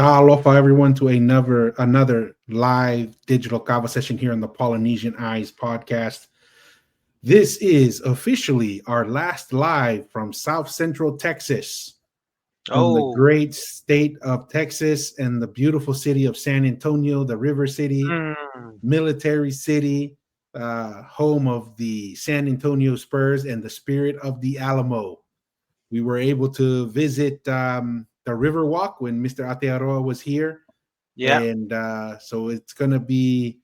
Aloha everyone to another live digital kava session here on the Polynesian Eyes podcast. This is officially our last live from South Central Texas, from the great state of Texas and the beautiful city of San Antonio, the river city, military city, home of the San Antonio Spurs and the spirit of the Alamo. We were able to visit the river walk when Mr. Aotearoa was here. Yeah. And so it's going to be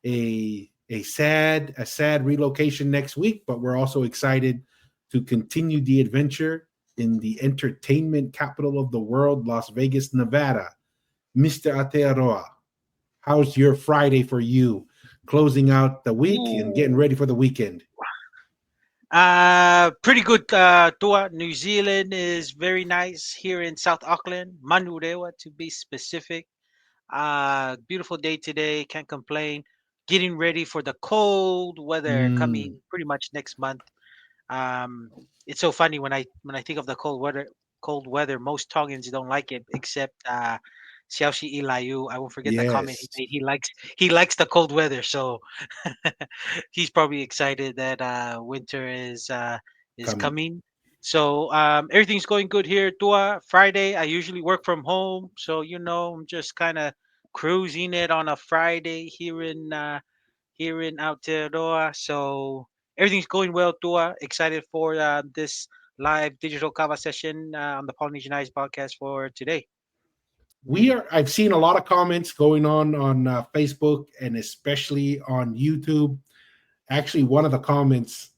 a sad relocation next week, but we're also excited to continue the adventure in the entertainment capital of the world, Las Vegas, Nevada. Mr. Aotearoa, how's your Friday for you? Closing out the week and getting ready for the weekend. Pretty good. Tua, New Zealand is very nice here in South Auckland, Manurewa to be specific. Beautiful day today. Can't complain. Getting ready for the cold weather coming pretty much next month. It's so funny when I think of the cold weather. Cold weather. Most Tongans don't like it, except Xiaoxi Ilayu. I won't forget the comment he Yes. made. He likes the cold weather, so he's probably excited that winter is coming. So everything's going good here. Tua Friday. I usually work from home, so I'm just kind of cruising it on a Friday here in Aotearoa. So everything's going well. Tua excited for this live digital kava session on the Polynesian Eyes podcast for today. I've seen a lot of comments going on Facebook and especially on YouTube. Actually, one of the comments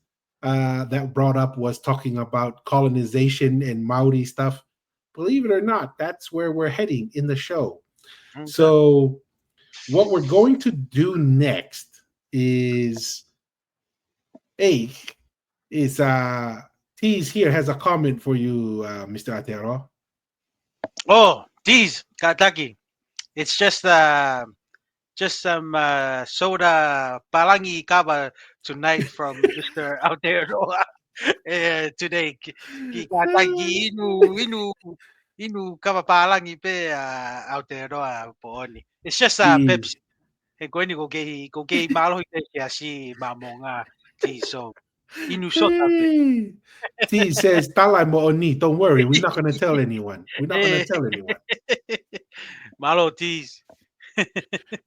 that brought up was talking about colonization and Maori stuff. Believe it or not, that's where we're heading in the show. Okay. So what we're going to do next is Tease here has a comment for you, Mr. Aotearoa. Oh, Tease, Kataki. It's just some soda palangi kaba tonight from Mr. Aotearoa. Today, Kataki inu kaba palangi pe Aotearoa pooni. It's just Pepsi. He go gei malo ya si mamonga Tease. So inu sota pe. T says, Talai mo'oni, don't worry, we're not going to tell anyone. We're not going to tell anyone. Malo Tease.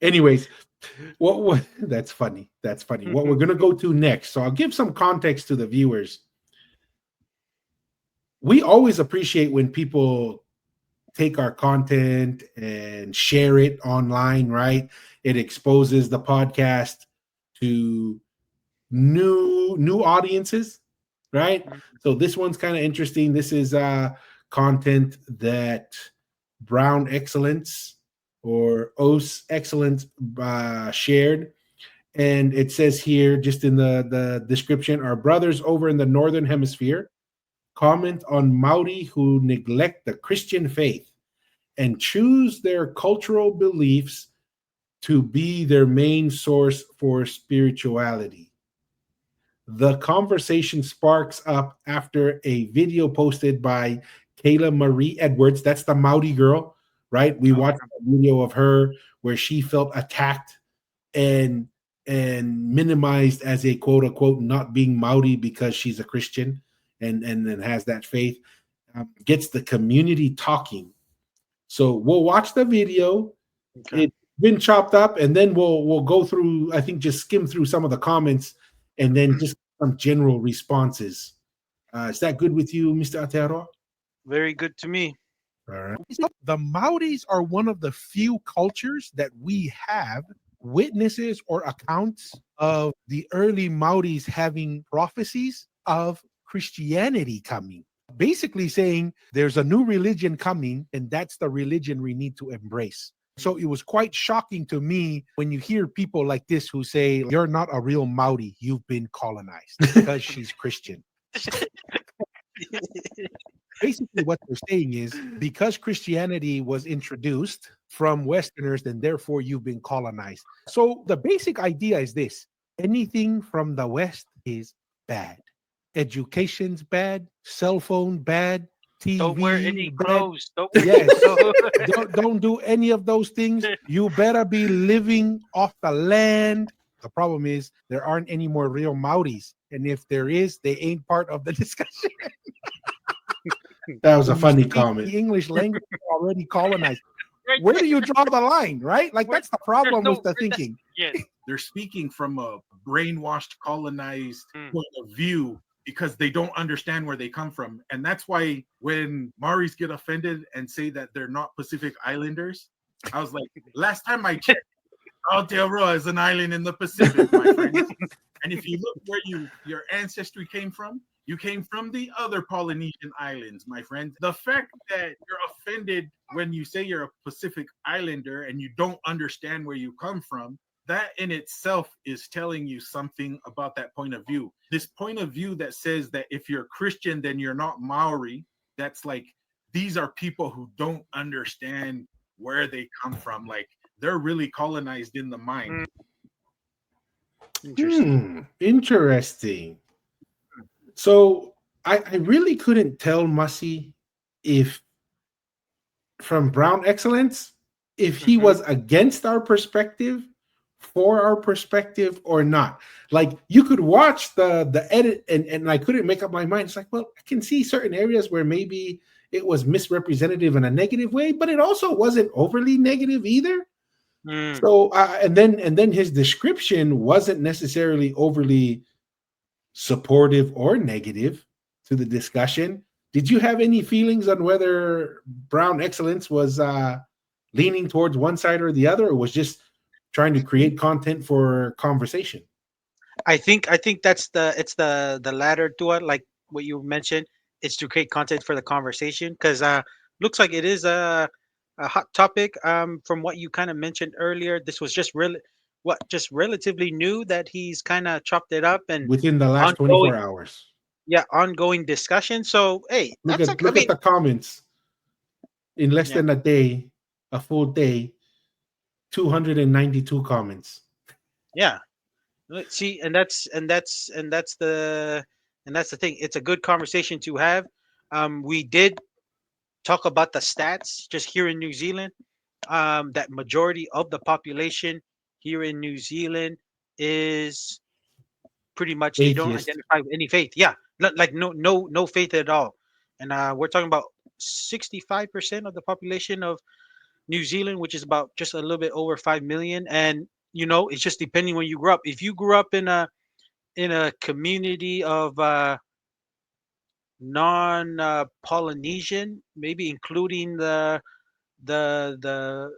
Anyways, what that's funny. That's funny. What we're going to go to next. So I'll give some context to the viewers. We always appreciate when people take our content and share it online, right? It exposes the podcast to new audiences, right? So this one's kind of interesting. This is content that Brown Excellence or OS Excellence shared. And it says here, just in the description, our brothers over in the Northern Hemisphere comment on Maori who neglect the Christian faith and choose their cultural beliefs to be their main source for spirituality. The conversation sparks up after a video posted by Kayla Marie Edwards. That's the Maori girl, right? We watched a video of her where she felt attacked and minimized as a quote unquote not being Maori because she's a Christian and has that faith. Gets the community talking. So we'll watch the video. Okay. It's been chopped up, and then we'll go through. I think just skim through some of the comments, and then just some general responses. Is that good with you, Mr. Aotearoa? Very good to me. All right. The Maoris are one of the few cultures that we have witnesses or accounts of the early Maoris having prophecies of Christianity coming. Basically saying there's a new religion coming, and that's the religion we need to embrace. So it was quite shocking to me when you hear people like this who say, you're not a real Maori, you've been colonized because she's Christian. Basically what they're saying is because Christianity was introduced from Westerners, then therefore you've been colonized. So the basic idea is this: anything from the West is bad. Education's bad, cell phone bad, TV. Don't wear any bed. clothes. Don't. Yes. don't do any of those things. You better be living off the land. The problem is there aren't any more real Maoris, and if there is, they ain't part of the discussion. That was a When you funny speak comment. the English language already colonized. Right, Where do you draw the line, right? Like Where- that's the problem no- with the thinking. Yes. They're speaking from a brainwashed, colonized Mm. point of view because they don't understand where they come from. And that's why when Maoris get offended and say that they're not Pacific Islanders, I was like, last time I checked, Aotearoa is an island in the Pacific, my friends. And if you look where your ancestry came from, you came from the other Polynesian islands, my friend. The fact that you're offended when you say you're a Pacific Islander and you don't understand where you come from, that in itself is telling you something about that point of view. This point of view that says that if you're Christian, then you're not Maori, that's like, these are people who don't understand where they come from. Like, they're really colonized in the mind. Interesting. So I really couldn't tell Mussy if from Brown Excellence if he was against our perspective, for our perspective, or not. Like you could watch the edit and I couldn't make up my mind. It's like, well, I can see certain areas where maybe it was misrepresentative in a negative way, but it also wasn't overly negative either. So and then his description wasn't necessarily overly supportive or negative to the discussion. Did you have any feelings on whether Brown Excellence was leaning towards one side or the other, or was just trying to create content for conversation? I think it's the latter to it, like what you mentioned. It's to create content for the conversation because looks like it is a hot topic. From what you kind of mentioned earlier, this was just just relatively new that he's kind of chopped it up and Within the last ongoing 24 hours. yeah ongoing discussion. So hey, Look that's at like I mean the comments. In less yeah. than a day, a full day, 292 comments. Yeah. See, and that's the thing. It's a good conversation to have. We did talk about the stats just here in New Zealand. That majority of the population here in New Zealand is pretty much they don't Atheist. identify with any faith. Yeah, like no faith at all. And we're talking about 65% of the population of New Zealand, which is about just a little bit over 5 million. And it's just depending when you grew up. If you grew up in a community of non Polynesian, maybe including the the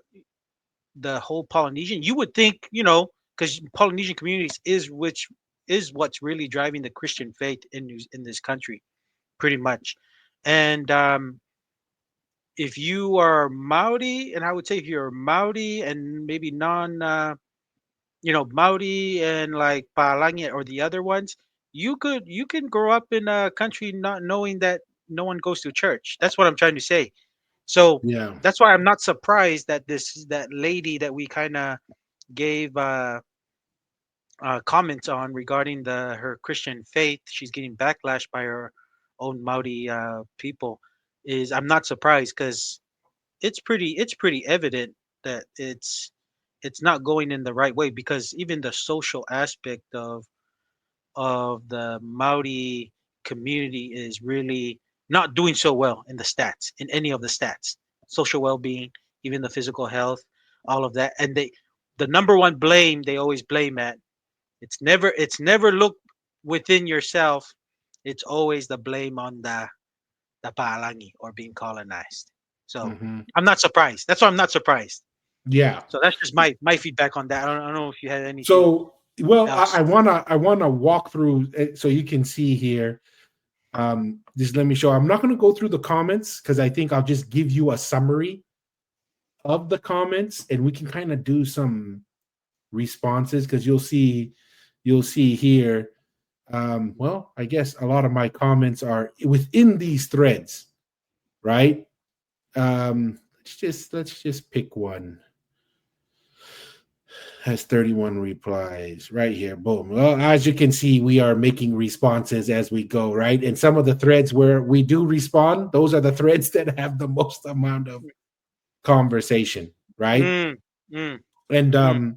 the whole Polynesian, you would think, because Polynesian communities is what's really driving the Christian faith in this country, pretty much. And if you are Maori, and I would say if you're Maori and maybe Maori and like Palangi or the other ones, you can grow up in a country not knowing that no one goes to church. That's what I'm trying to say. So Yeah. that's why I'm not surprised that that lady that we kind of gave comments on regarding her Christian faith, she's getting backlash by her own Maori people. I'm not surprised because it's pretty evident that it's not going in the right way because even the social aspect of the Maori community is really not doing so well in the stats, in any of the stats, social well-being, even the physical health, all of that. And the number one blame they always blame at, it's never look within yourself. It's always the blame on the Paalangi or being colonized. So I'm not surprised. That's why I'm not surprised. Yeah. So that's just my feedback on that. I don't know if you had anything. So, well, else. I wanna walk through it so you can see here. Just let me show. I'm not going to go through the comments because I think I'll just give you a summary of the comments, and we can kind of do some responses because you'll see here. Well, I guess a lot of my comments are within these threads, right? Let's just pick one. has 31 replies right here. Boom. Well, as you can see, we are making responses as we go, right? And some of the threads where we do respond, those are the threads that have the most amount of conversation, right? Mm, mm, And mm.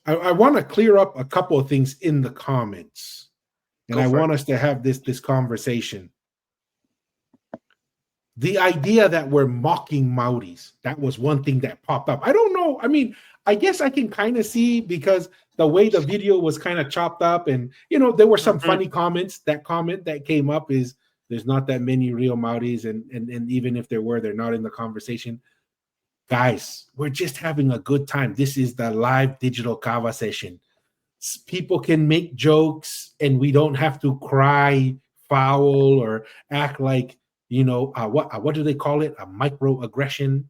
I want to clear up a couple of things in the comments, and Go I for it. want us to have this conversation. The idea that we're mocking Maoris, that was one thing that popped up. I don't know. I mean, I guess I can kind of see because the way the video was kind of chopped up, and there were some Mhm. funny comments. That comment that came up is there's not that many real Maoris, and even if there were, they're not in the conversation. Guys, we're just having a good time. This is the live digital kava session. People can make jokes, and we don't have to cry foul or act like what do they call it, a microaggression,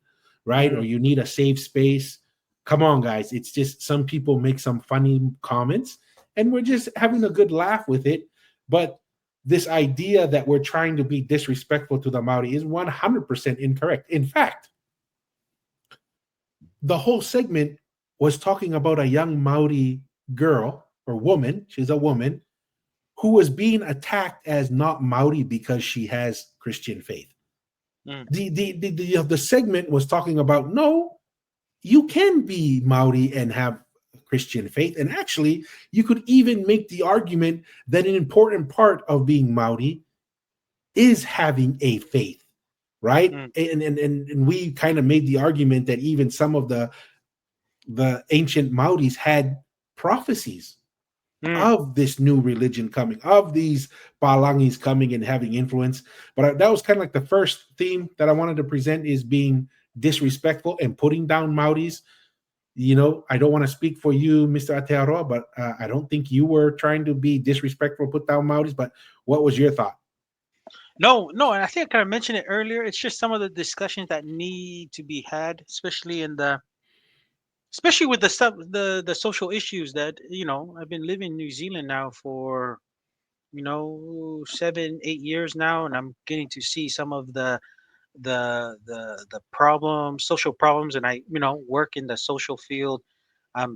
right? Or Mm. you need a safe space. Come on, guys. It's just some people make some funny comments, and we're just having a good laugh with it. But this idea that we're trying to be disrespectful to the Maori is 100% incorrect. In fact, the whole segment was talking about a young Maori girl or woman, she's a woman, who was being attacked as not Maori because she has Christian faith. Mm. The segment was talking about, no, you can be Maori and have Christian faith. And actually, you could even make the argument that an important part of being Maori is having a faith, right? Mm. And we kind of made the argument that even some of the ancient Maoris had prophecies Mm. of this new religion coming, of these Palangis coming and having influence. But that was kind of like the first theme that I wanted to present, is being disrespectful and putting down Maoris. I don't want to speak for you, Mr. Aotearoa, but I don't think you were trying to be disrespectful, put down Maoris. But what was your thought? No, no, and I think I kind of mentioned it earlier. It's just some of the discussions that need to be had, especially with the stuff, the social issues that I've been living in New Zealand now for 7, 8 years now, and I'm getting to see some of the problems, social problems, and I work in the social field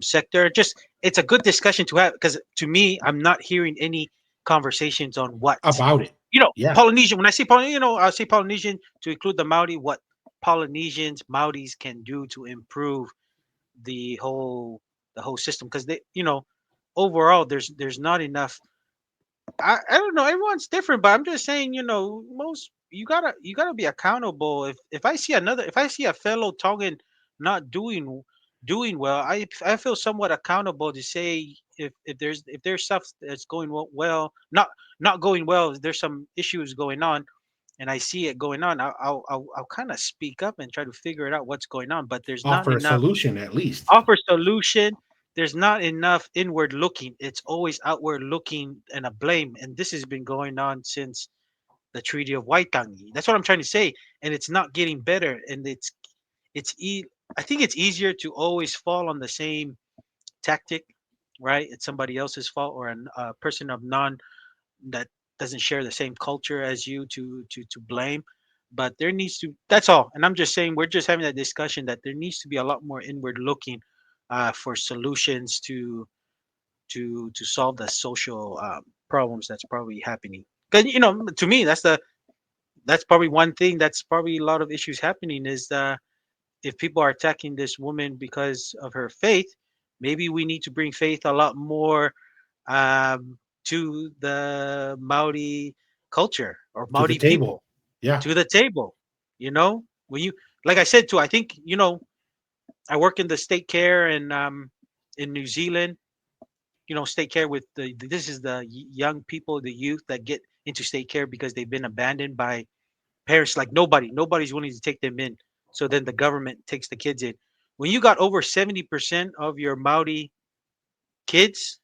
sector. Just it's a good discussion to have because to me, I'm not hearing any conversations on what About it. Yeah. Polynesian. When I say Polynesian, I say Polynesian to include the Maori. What Polynesians, Maoris can do to improve the whole system because they overall there's not enough. I don't know. Everyone's different, but I'm just saying, most you gotta be accountable. If I see a fellow Tongan not doing well, I feel somewhat accountable to say if there's stuff that's going well, not going well. If there's some issues going on, and I see it going on, I'll kind of speak up and try to figure it out what's going on. But there's not Offer a enough solution at least. offer solution. There's not enough inward looking. It's always outward looking and a blame. And this has been going on since the Treaty of Waitangi. That's what I'm trying to say. And it's not getting better. And I think it's easier to always fall on the same tactic, right? It's somebody else's fault or a person of that doesn't share the same culture as you to blame. But there needs to. That's all. And I'm just saying we're just having that discussion that there needs to be a lot more inward looking for solutions to solve the social problems that's probably happening. Because to me, that's probably one thing that's probably a lot of issues happening is if people are attacking this woman because of her faith, maybe we need to bring faith a lot more to the Maori culture or To the Maori table. people Yeah. to the table. When you, like I said too, I think I work in the state care and in New Zealand. State care with this is the young people, the youth that get into state care because they've been abandoned by parents. Like nobody's willing to take them in. So then the government takes the kids in. When you got over 70% of your Maori kids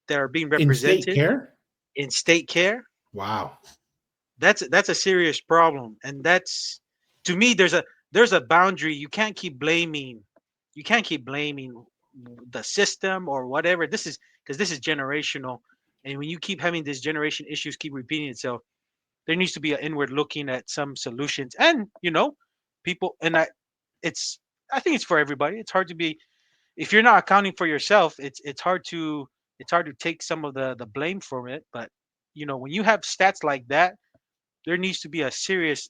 that are being In state represented care. in state care, Wow. that's a serious problem. And that's to me there's a boundary. You can't keep blaming the system or whatever. This is because this is generational. And when you keep having these generation issues keep repeating itself, there needs to be an inward looking at some solutions. And people, and it's I think it's for everybody. It's hard to be if you're not accounting for yourself, it's hard to take some of the blame from it. But when you have stats like that, there needs to be a serious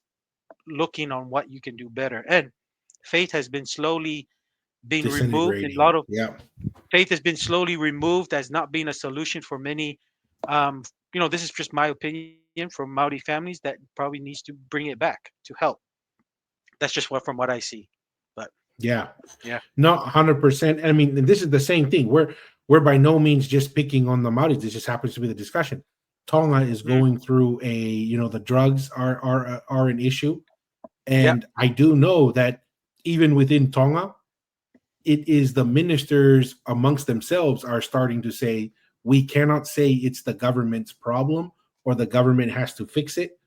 looking on what you can do better. And faith has been slowly being removed. A Disintegrating. lot of Yeah. faith has been slowly removed as not being a solution for many. Um, this is just my opinion from Maori families that probably needs to bring it back to help. That's just what from what I see. But Yeah. yeah, No, 100%. I mean, this is the same thing. We're by no means just picking on the Maoris. This just happens to be the discussion. Tonga is going through the drugs are an issue, yeah, and I do know that even within Tonga, it is the ministers amongst themselves are starting to say we cannot say it's the government's problem or the government has to fix it.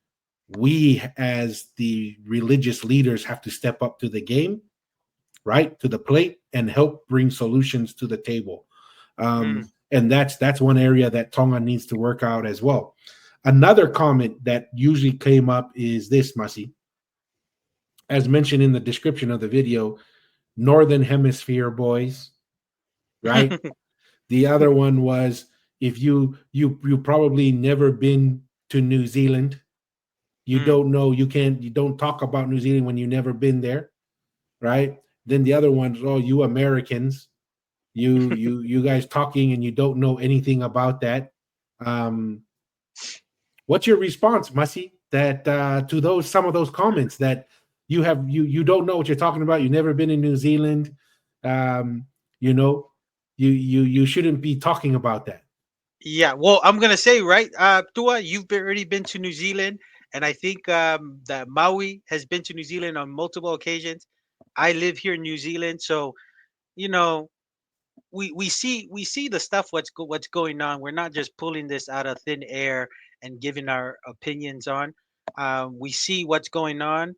We, as the religious leaders, have to step up to the game, right, to the plate, and help bring solutions to the table. And that's one area that Tonga needs to work out as well. Another comment that usually came up is this, Masi. As mentioned in the description of the video, Northern Hemisphere boys, right? The other one was if you probably never been to New Zealand. You don't know, you don't talk about New Zealand when you never been there, right? Then the other one's, oh, you Americans, you guys talking and you don't know anything about that. What's your response, Masi, that to some of those comments that you don't know what you're talking about, you've never been in New Zealand, you know, you shouldn't be talking about that. yeah. Well, I'm gonna say right, Tua, you've already been to New Zealand, and I think that Maui has been to New Zealand on multiple occasions. I live here in New Zealand, so you know we see the stuff what's going on. We're not just pulling this out of thin air and giving our opinions on. We see what's going on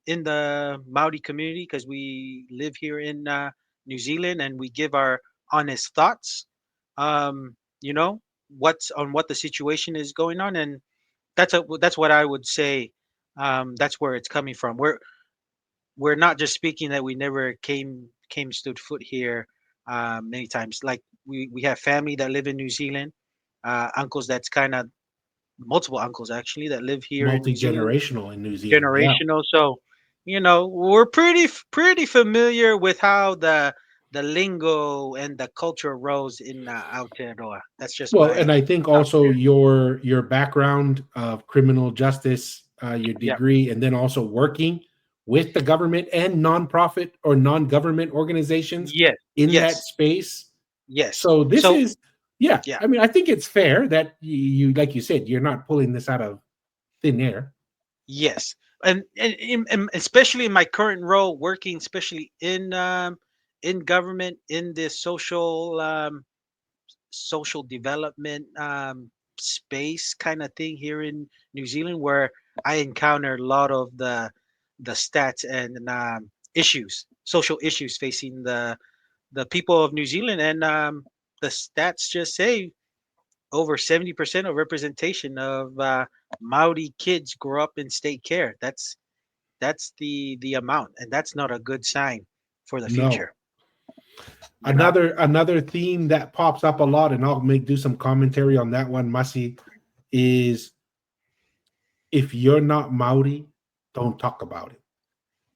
in the Maori community because we live here in New Zealand and we give our honest thoughts. Um, what's on what the situation is going on, and that's what I would say. That's where it's coming from. We're not just speaking that we never came stood foot here many times. Like we have family that live in New Zealand, uncles that's kind of multiple uncles actually that live here in New Zealand, Multi-generational in New Zealand. Yeah. generational. So we're pretty familiar with how the lingo and the culture rose in Aotearoa. That's just Well, my and I think thoughts also there. your background of criminal justice, your Yeah. degree, and then also working with the government and nonprofit or non-government organizations Yes. in that Yes. space. Yes. So this So is, yeah. yeah. I mean, I think it's fair that you like you said, you're not pulling this out of thin air. Yes, and especially in my current role, working especially in government in this social development space kind of thing here in New Zealand, where I encounter a lot of the stats and social issues facing the people of New Zealand, and the stats just say over 70% of representation of Maori kids grow up in state care. That's the amount, and that's not a good sign for the No. future. You know? Another theme that pops up a lot, and I'll do some commentary on that one, Masi, is if you're not Maori, don't talk about it.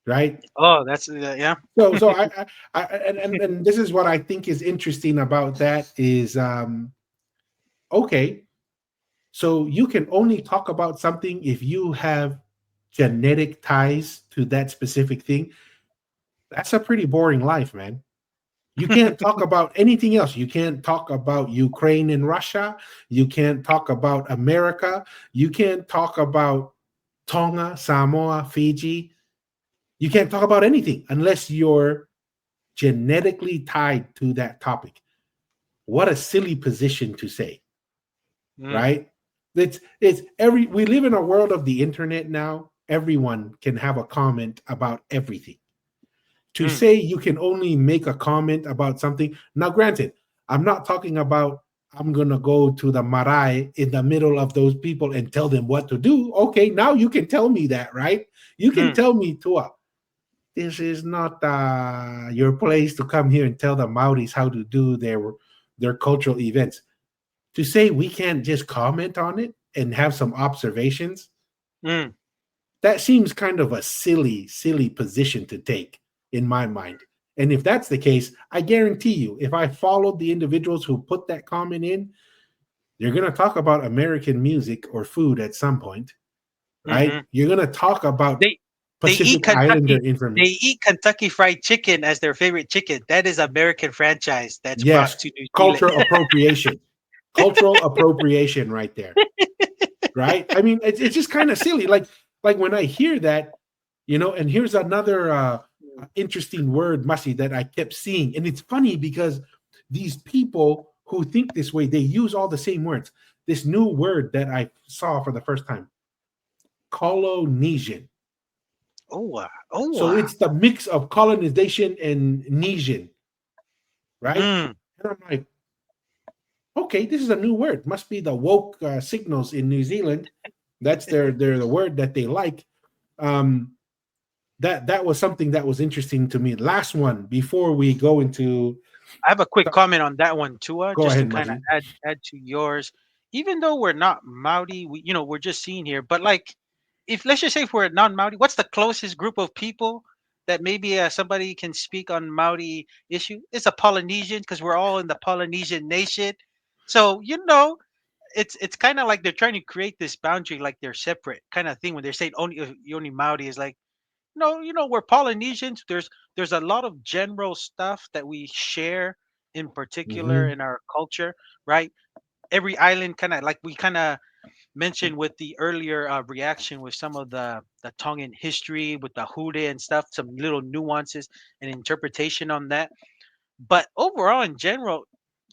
Right? Oh, that's yeah. So I and this is what I think is interesting about that is okay, so you can only talk about something if you have genetic ties to that specific thing. That's a pretty boring life, man. You can't talk about anything else. You can't talk about Ukraine and Russia. You can't talk about America. You can't talk about Tonga, Samoa, Fiji. You can't talk about anything unless you're genetically tied to that topic. What a silly position to say, right? It's we live in a world of the internet now. Everyone can have a comment about everything. To say you can only make a comment about something. Now, granted, I'm not talking about I'm gonna go to the marae in the middle of those people and tell them what to do. Okay, now you can tell me that, right? You can tell me, Tua, this is not your place to come here and tell the Maoris how to do their cultural events. To say we can't just comment on it and have some observations, that seems kind of a silly position to take in my mind. And if that's the case, I guarantee you, if I followed the individuals who put that comment in, you're going to talk about American music or food at some point, right? You're going to talk about Pacific Islander information. They eat Kentucky Fried Chicken as their favorite chicken. That is American franchise that's brought to New Zealand. Cultural appropriation. Cultural appropriation right there. Right? I mean, it's just kind of silly. Like when I hear that, and here's another interesting word, Masi, that I kept seeing. And it's funny because these people who think this way, they use all the same words. This new word that I saw for the first time, Polynesian. So it's the mix of colonization and Nesian, right? And I'm like, okay, this is a new word. Must be the woke signals in New Zealand. That's the word that they like. That was something that was interesting to me. Last one before we go into. I have a quick comment on that one, Tua, just ahead, to kind of add to yours. Even though we're not Maori, we're just seeing here. But like, let's just say if we're a non-Maori, what's the closest group of people that maybe somebody can speak on Maori issue? It's a Polynesian, because we're all in the Polynesian nation. So it's kind of like they're trying to create this boundary, like they're separate kind of thing. When they're saying only Maori, is like, no, we're Polynesians. There's a lot of general stuff that we share, in particular in our culture, right? Every island, kind of like we kind of mentioned with the earlier reaction with some of the Tongan history with the Hude and stuff, some little nuances and interpretation on that. But overall, in general,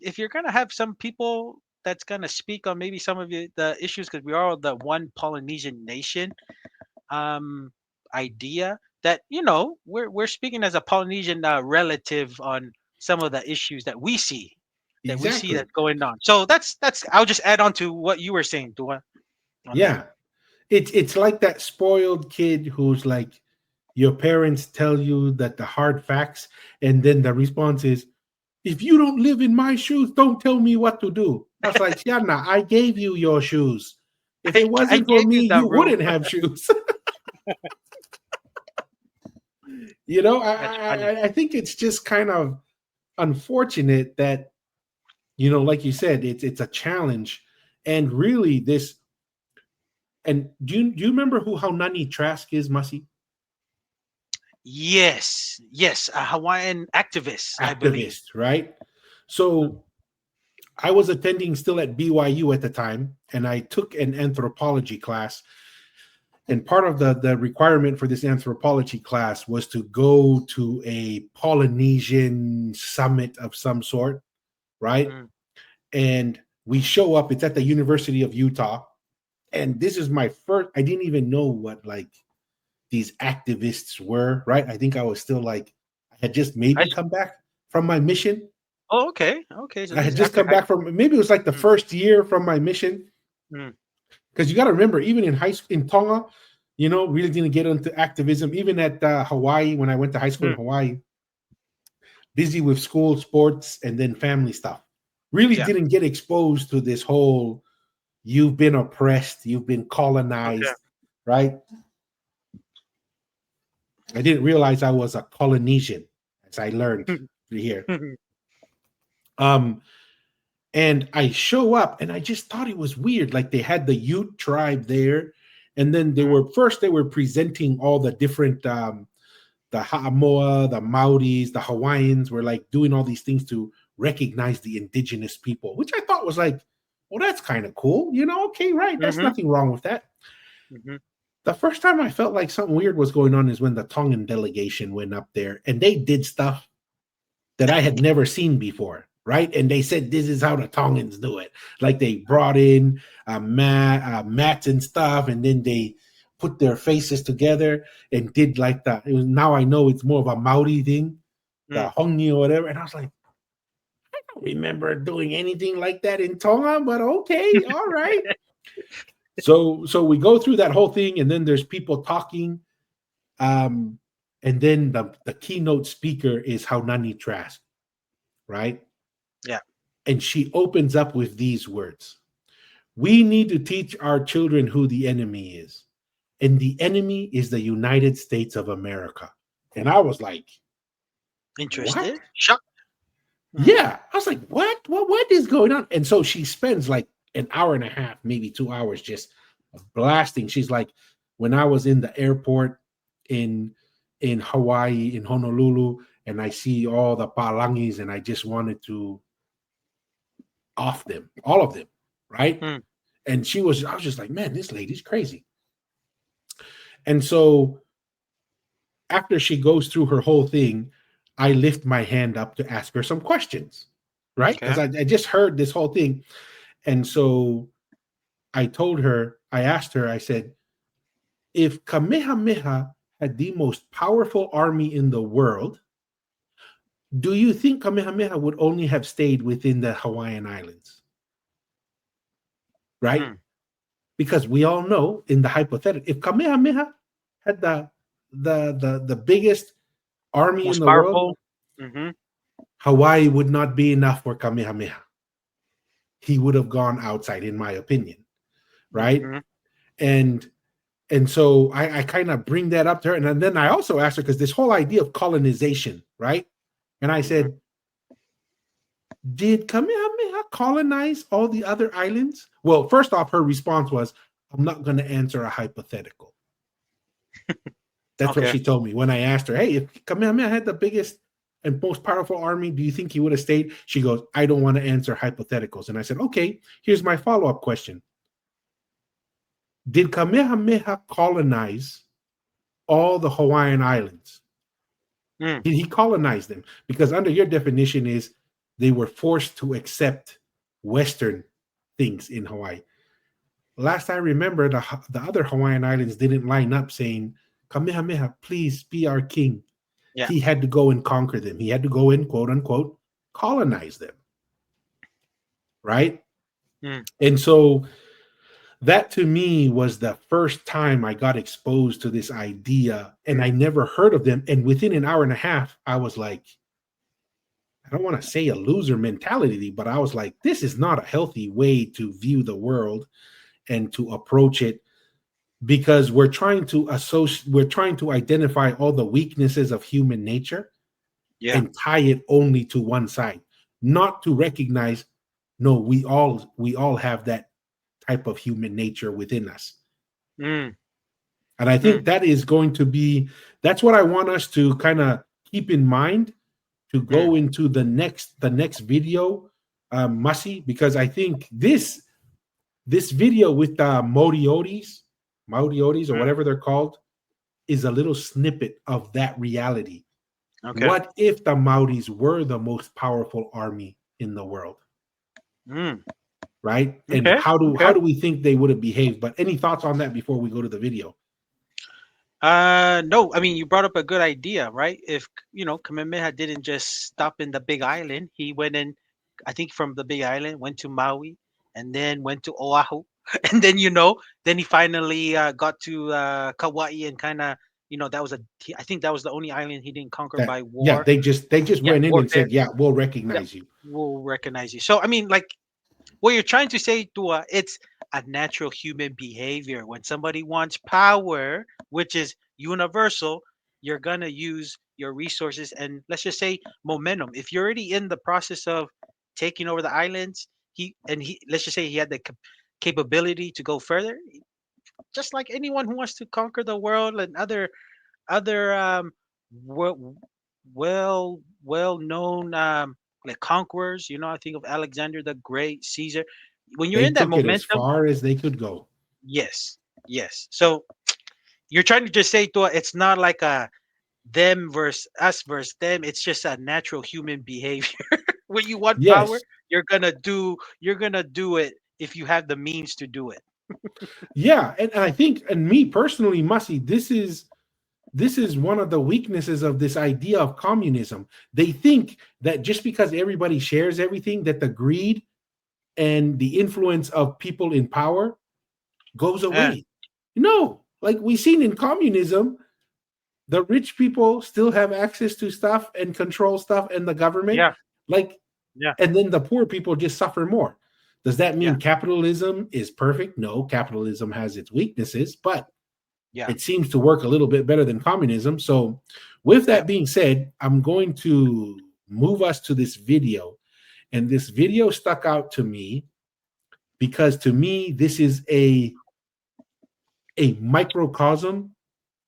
if you're gonna have some people that's gonna speak on maybe some of the issues, because we are the one Polynesian nation, idea that we're speaking as a Polynesian relative on some of the issues that we see that's going on. So that's I'll just add on to what you were saying, Dua. Yeah, it's like that spoiled kid who's like, your parents tell you that the hard facts, and then the response is, if you don't live in my shoes, don't tell me what to do. I was like, Siana, I gave you your shoes. If it wasn't for me, you wouldn't have shoes. I think it's just kind of unfortunate that, like you said, it's a challenge. And really this, and do you remember who Haunani Trask is, Masi? Yes, a Hawaiian activist, I believe. Right? So I was attending still at BYU at the time, and I took an anthropology class. And part of the requirement for this anthropology class was to go to a Polynesian summit of some sort, right? And we show up, it's at the University of Utah. And this is my first, I didn't even know what like these activists were, right? I think I was still like, I had just maybe come back from my mission. Oh, okay. So I had just come back from, maybe it was like the first year from my mission. Because you got to remember, even in high school in Tonga, really didn't get into activism. Even at Hawaii, when I went to high school in Hawaii, busy with school, sports, and then family stuff. Really didn't get exposed to this whole, you've been oppressed, you've been colonized, right? I didn't realize I was a Polynesian, as I learned here. And I show up, and I just thought it was weird. Like they had the Ute tribe there, and then they were presenting all the different, the Ha'amoa, the Maoris, the Hawaiians were like doing all these things to recognize the indigenous people, which I thought was like, well, that's kind of cool. Okay, right. That's nothing wrong with that. The first time I felt like something weird was going on is when the Tongan delegation went up there, and they did stuff that I had never seen before. Right. And they said, this is how the Tongans do it. Like they brought in mats and stuff, and then they put their faces together and did like that. Now I know it's more of a Maori thing, the hongi or whatever. And I was like, I don't remember doing anything like that in Tonga, but okay. All right. So we go through that whole thing, and then there's people talking. And And then the keynote speaker is Haunani Trask, right? Yeah. And she opens up with these words. We need to teach our children who the enemy is. And the enemy is the United States of America. And I was like, Interested? what? Shocked. Yeah. I was like, what is going on? And so she spends like an hour and a half, maybe 2 hours just blasting. She's like, when I was in the airport in Hawaii, in Honolulu, and I see all the palangis and I just wanted to off them, all of them, right? And I was just like, man, this lady's crazy. And so after she goes through her whole thing, I lift my hand up to ask her some questions, right? Because I just heard this whole thing. And so I asked her, I said, if Kamehameha had the most powerful army in the world, do you think Kamehameha would only have stayed within the Hawaiian Islands? Right? Because we all know in the hypothetical, if Kamehameha had the biggest army most in the powerful world, Hawaii would not be enough for Kamehameha. He would have gone outside, in my opinion. Right? And so I kind of bring that up to her. And then I also asked her, because this whole idea of colonization, right? And I said, did Kamehameha colonize all the other islands? Well, first off, her response was, I'm not going to answer a hypothetical. That's what she told me when I asked her, hey, if Kamehameha had the biggest and most powerful army, do you think he would have stayed? She goes, I don't want to answer hypotheticals. And I said, okay, here's my follow-up question. Did Kamehameha colonize all the Hawaiian Islands? Did he colonize them? Because under your definition is they were forced to accept Western things in Hawaii. Last I remember, the other Hawaiian Islands didn't line up saying, Kamehameha, please be our king. Yeah. He had to go and conquer them. He had to go and, quote unquote, colonize them. Right? And so that to me was the first time I got exposed to this idea, and I never heard of them. And within an hour and a half, I was like, I don't want to say a loser mentality, but I was like, this is not a healthy way to view the world and to approach it, because we're trying to identify all the weaknesses of human nature and tie it only to one side, not to recognize, no, we all have that type of human nature within us. And I think that is going to be, that's what I want us to kind of keep in mind to go into the next video, Masi, because I think this video with the Morioris or whatever they're called is a little snippet of that reality. Okay. What if the Maoris were the most powerful army in the world? Right? And how do we think they would have behaved? But any thoughts on that before we go to the video? No, I mean, you brought up a good idea, right? If, Kamehameha didn't just stop in the Big Island, he went in, I think from the Big Island, went to Maui, and then went to Oahu. And then, then he finally got to Kauai, and kind of, I think that was the only island he didn't conquer by war. Yeah, they just went in and said, yeah, we'll recognize you. We'll recognize you. So, I mean, like, what you're trying to say, Tua, it's a natural human behavior. When somebody wants power, which is universal, you're going to use your resources and, let's just say, momentum. If you're already in the process of taking over the islands, let's just say he had the capability to go further, just like anyone who wants to conquer the world and other well-known like conquerors. I think of Alexander the Great, Caesar. When you're in that momentum, as far as they could go. Yes. So you're trying to just say, it's not like a them versus us versus them. It's just a natural human behavior. When you want power, you're gonna do it if you have the means to do it. Yeah, and I think, and me personally, Masi, this is one of the weaknesses of this idea of communism. They think that just because everybody shares everything, that the greed and the influence of people in power goes away. No, like we've seen in communism, the rich people still have access to stuff and control stuff and the government. Yeah. Like, Yeah. and then the poor people just suffer more. Does that mean Yeah. capitalism is perfect? No, capitalism has its weaknesses, but Yeah. it seems to work a little bit better than communism. So with that being said, I'm going to move us to this video. And this video stuck out to me because to me, this is a microcosm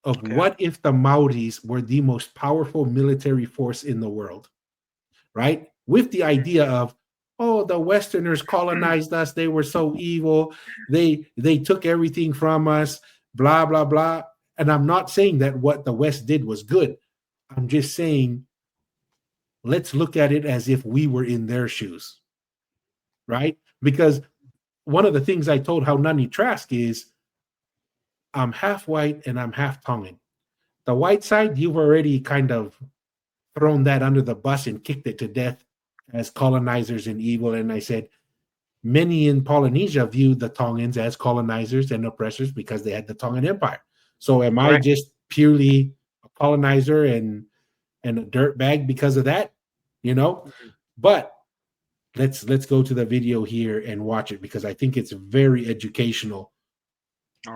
of what if the Maoris were the most powerful military force in the world, right? With the idea of, oh, the Westerners colonized us. They were so evil. They took everything from us, blah, blah, blah. And I'm not saying that what the West did was good. I'm just saying, let's look at it as if we were in their shoes, right? Because one of the things I told Haunani Trask is, I'm half white and I'm half Tongan. The white side, you've already kind of thrown that under the bus and kicked it to death as colonizers and evil. And I said, many in Polynesia viewed the Tongans as colonizers and oppressors because they had the Tongan Empire. So am I just purely a colonizer and a dirtbag because of that? You know? But let's go to the video here and watch it because I think it's very educational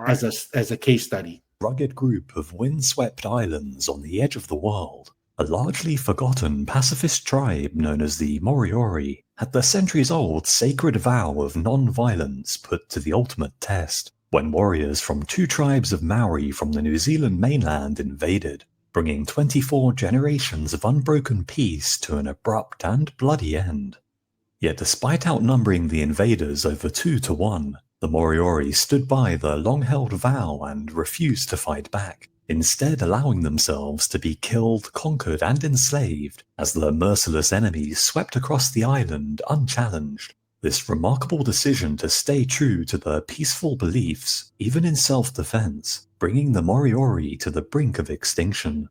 as a case study. Rugged group of windswept islands on the edge of the world, a largely forgotten pacifist tribe known as the Moriori had the centuries-old sacred vow of non-violence put to the ultimate test when warriors from two tribes of Maori from the New Zealand mainland invaded, bringing 24 generations of unbroken peace to an abrupt and bloody end. Yet despite outnumbering the invaders over 2-1, the Moriori stood by the long-held vow and refused to fight back, instead allowing themselves to be killed, conquered, and enslaved as the merciless enemies swept across the island unchallenged. This remarkable decision to stay true to their peaceful beliefs, even in self-defense, bringing the Moriori to the brink of extinction.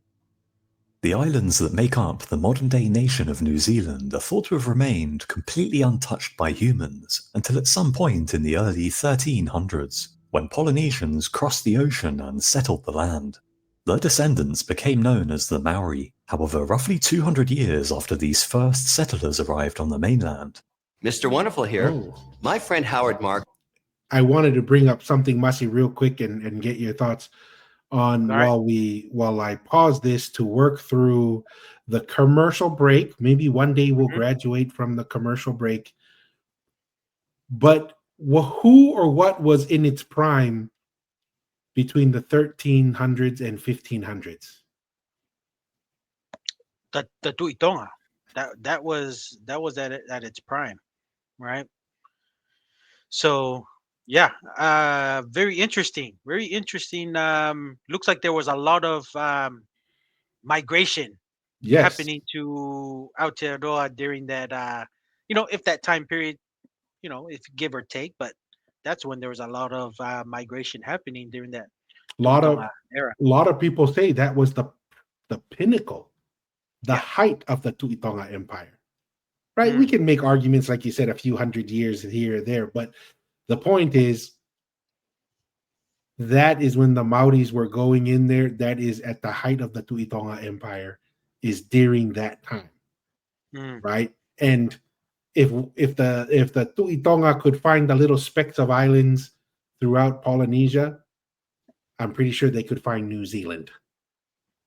The islands that make up the modern-day nation of New Zealand are thought to have remained completely untouched by humans until at some point in the early 1300s, when Polynesians crossed the ocean and settled the land. Their descendants became known as the Maori, however, roughly 200 years after these first settlers arrived on the mainland. Mr. Wonderful here. My friend Howard Mark. I wanted to bring up something, Mussy, real quick and get your thoughts on while I pause this to work through the commercial break. Maybe one day we'll graduate from the commercial break. But who or what was in its prime between the 1300s and 1500s? The Tu'i that was at its prime, right? So very interesting. Looks like there was a lot of migration happening to Aotearoa during that if that time period, if give or take, but that's when there was a lot of migration happening during that era. A lot of people say that was the pinnacle, the height of the Tu'i Empire. Right? We can make arguments, like you said, a few hundred years here or there, but the point is that is when the Maoris were going in there. That is at the height of the Tu'i Empire, is during that time, right? And if the Tu'i could find the little specks of islands throughout Polynesia, I'm pretty sure they could find New Zealand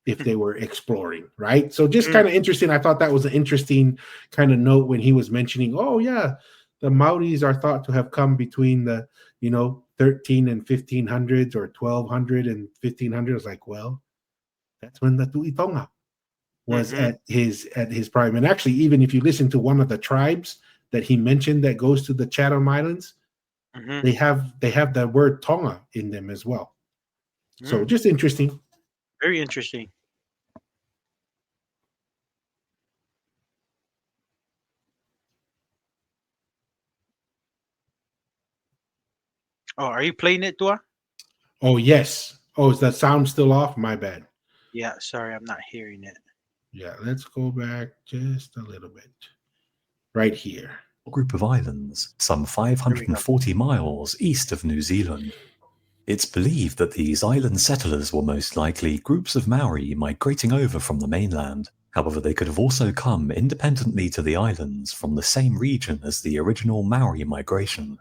if they were exploring, right? So just kind of interesting. I thought that was an interesting kind of note when he was mentioning, oh yeah, the Maoris are thought to have come between the 13 and 1500s or 1200 and 1500. I was like, well, that's when the Tu'i was at his prime. And actually, even if you listen to one of the tribes that he mentioned that goes to the Chatham Islands, they have the word Tonga in them as well. So just interesting. Very interesting. Oh, are you playing it, Tua? Oh, yes. Oh, is the sound still off? My bad. Yeah, sorry, I'm not hearing it. Yeah, let's go back just a little bit. Right here. A group of islands, some 540 miles east of New Zealand. It's believed that these island settlers were most likely groups of Maori migrating over from the mainland. However, they could have also come independently to the islands from the same region as the original Maori migration.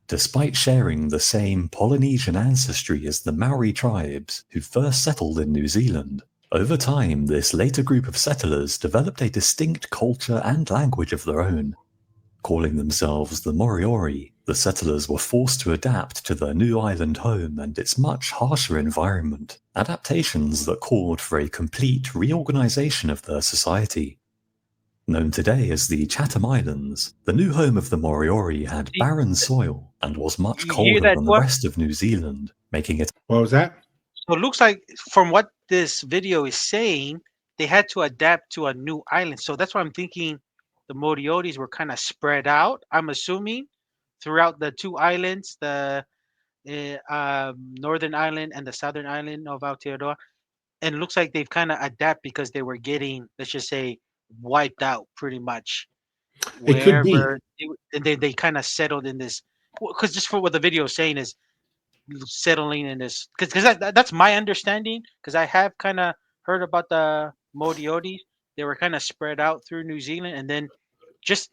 Despite sharing the same Polynesian ancestry as the Maori tribes who first settled in New Zealand, over time this later group of settlers developed a distinct culture and language of their own. Calling themselves the Moriori, the settlers were forced to adapt to their new island home and its much harsher environment, adaptations that called for a complete reorganization of their society. Known today as the Chatham Islands, the new home of the Moriori had barren soil and was much You hear colder that, than the Tua? rest of New Zealand, making it What was that? So it looks like from what this video is saying, they had to adapt to a new island. So that's why I'm thinking the Morioris were kind of spread out, I'm assuming, throughout the two islands, the northern island and the southern island of Aotearoa. And it looks like they've kind of adapt because they were getting, let's just say, wiped out pretty much It could be. wherever and they kind of settled in this, because just for what the video is saying is settling in this, because that's my understanding, because I have kind of heard about the Moriori. They were kind of spread out through New Zealand, and then just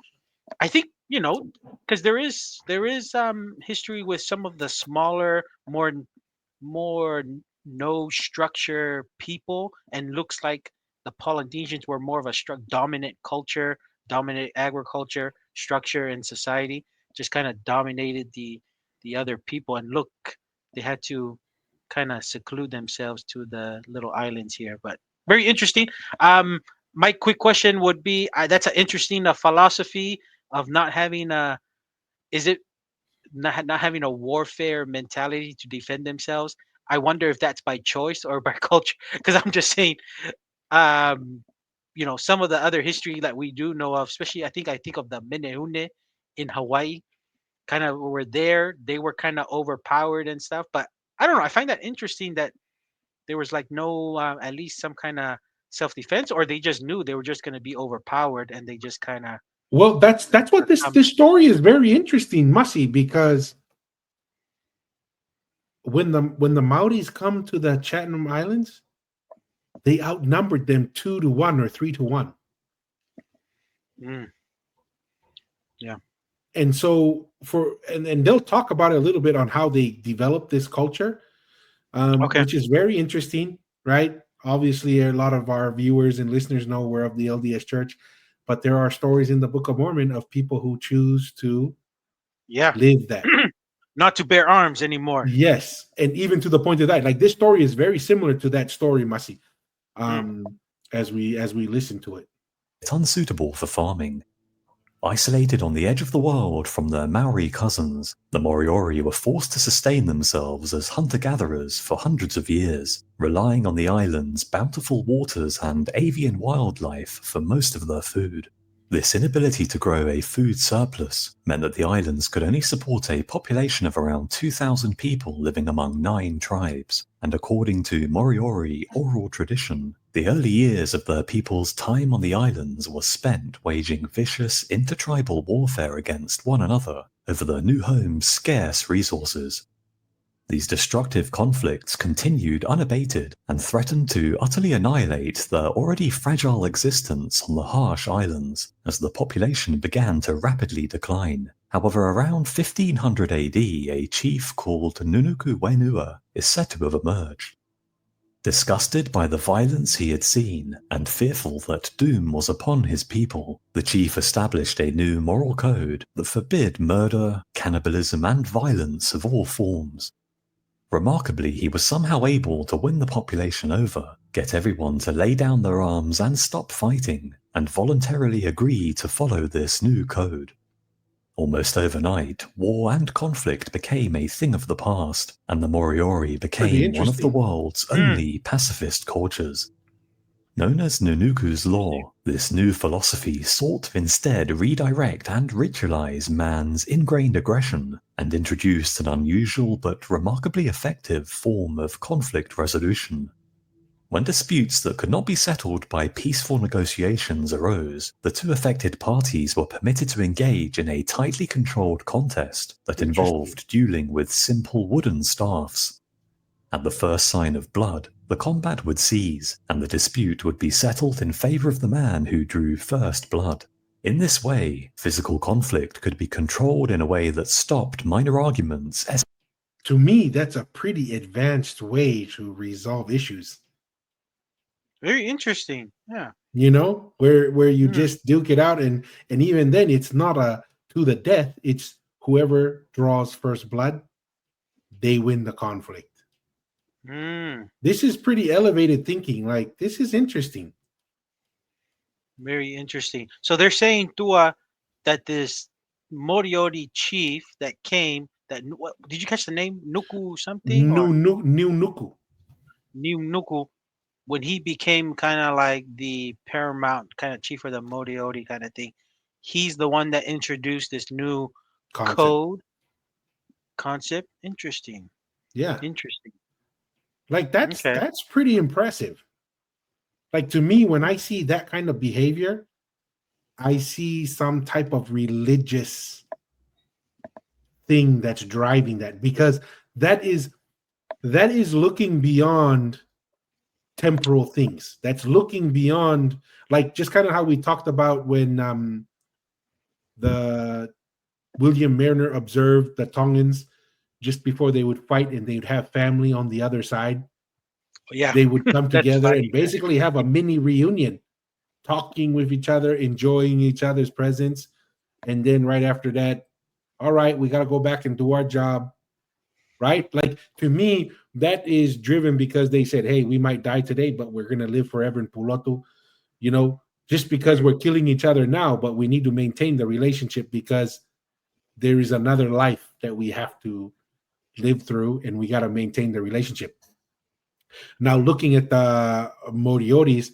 I think, because there is history with some of the smaller, more no structure people, and looks like the Polynesians were more of a dominant culture, dominant agriculture structure in society, just kind of dominated the other people, and look, they had to kind of seclude themselves to the little islands here. But very interesting. My quick question would be, that's an interesting philosophy of not having a, is it not having a warfare mentality to defend themselves. I wonder if that's by choice or by culture. Because I'm just saying, um, some of the other history that we do know of, especially I think of the Menehune in Hawaii, kind of were there. They were kind of overpowered and stuff. But I don't know. I find that interesting that there was like no, at least some kind of self defense, or they just knew they were just going to be overpowered and they just kind of. Well, that's what this story is very interesting, Mussy, because when the Maoris come to the Chatham Islands, they outnumbered them 2-1 or 3-1. Yeah. And so and they'll talk about it a little bit on how they developed this culture, which is very interesting, right? Obviously, a lot of our viewers and listeners know we're of the LDS Church, but there are stories in the Book of Mormon of people who choose to live that. Not to bear arms anymore. Yes, and even to the point of that, like this story is very similar to that story, Masi, as we listen to it. It's unsuitable for farming. Isolated on the edge of the world from their Maori cousins, the Moriori were forced to sustain themselves as hunter-gatherers for hundreds of years, relying on the island's bountiful waters and avian wildlife for most of their food. This inability to grow a food surplus meant that the islands could only support a population of around 2,000 people living among 9 tribes, and according to Moriori oral tradition, the early years of their people's time on the islands were spent waging vicious intertribal warfare against one another over their new home's scarce resources. These destructive conflicts continued unabated and threatened to utterly annihilate their already fragile existence on the harsh islands as the population began to rapidly decline. However, around 1500 AD, a chief called Nunuku Wenua is said to have emerged. Disgusted by the violence he had seen, and fearful that doom was upon his people, the chief established a new moral code that forbid murder, cannibalism, and violence of all forms. Remarkably, he was somehow able to win the population over, get everyone to lay down their arms and stop fighting, and voluntarily agree to follow this new code. Almost overnight, war and conflict became a thing of the past, and the Moriori became one of the world's only pacifist cultures. Known as Nunuku's Law, this new philosophy sought to instead redirect and ritualize man's ingrained aggression, and introduced an unusual but remarkably effective form of conflict resolution. When disputes that could not be settled by peaceful negotiations arose, the two affected parties were permitted to engage in a tightly controlled contest that involved dueling with simple wooden staffs. At the first sign of blood, the combat would cease, and the dispute would be settled in favor of the man who drew first blood. In this way, physical conflict could be controlled in a way that stopped minor arguments. To me, that's a pretty advanced way to resolve issues. Very interesting. Yeah. You know, where you just duke it out, and even then, it's not a to the death. It's whoever draws first blood, they win the conflict. This is pretty elevated thinking. Like, this is interesting. Very interesting. So they're saying, Tua, that this Moriori chief that came, that what did you catch the name? Nuku something or New Nuku. New Nuku, when he became kind of like the paramount kind of chief of the Moriori kind of thing, he's the one that introduced this new concept. Interesting. Yeah. Interesting. Like, that's pretty impressive. Like, to me, when I see that kind of behavior, I see some type of religious thing that's driving that, because that is looking beyond temporal things. That's looking beyond, like, just kind of how we talked about when the William Mariner observed the Tongans just before they would fight, and they would have family on the other side. Yeah, they would come together funny, and basically have a mini reunion, talking with each other, enjoying each other's presence. And then right after that, all right, we got to go back and do our job. Right? Like, to me, that is driven because they said, hey, we might die today, but we're going to live forever in Pulotu. You know, just because we're killing each other now, but we need to maintain the relationship because there is another life that we have to live through, and we got to maintain the relationship. Now, looking at the Morioris,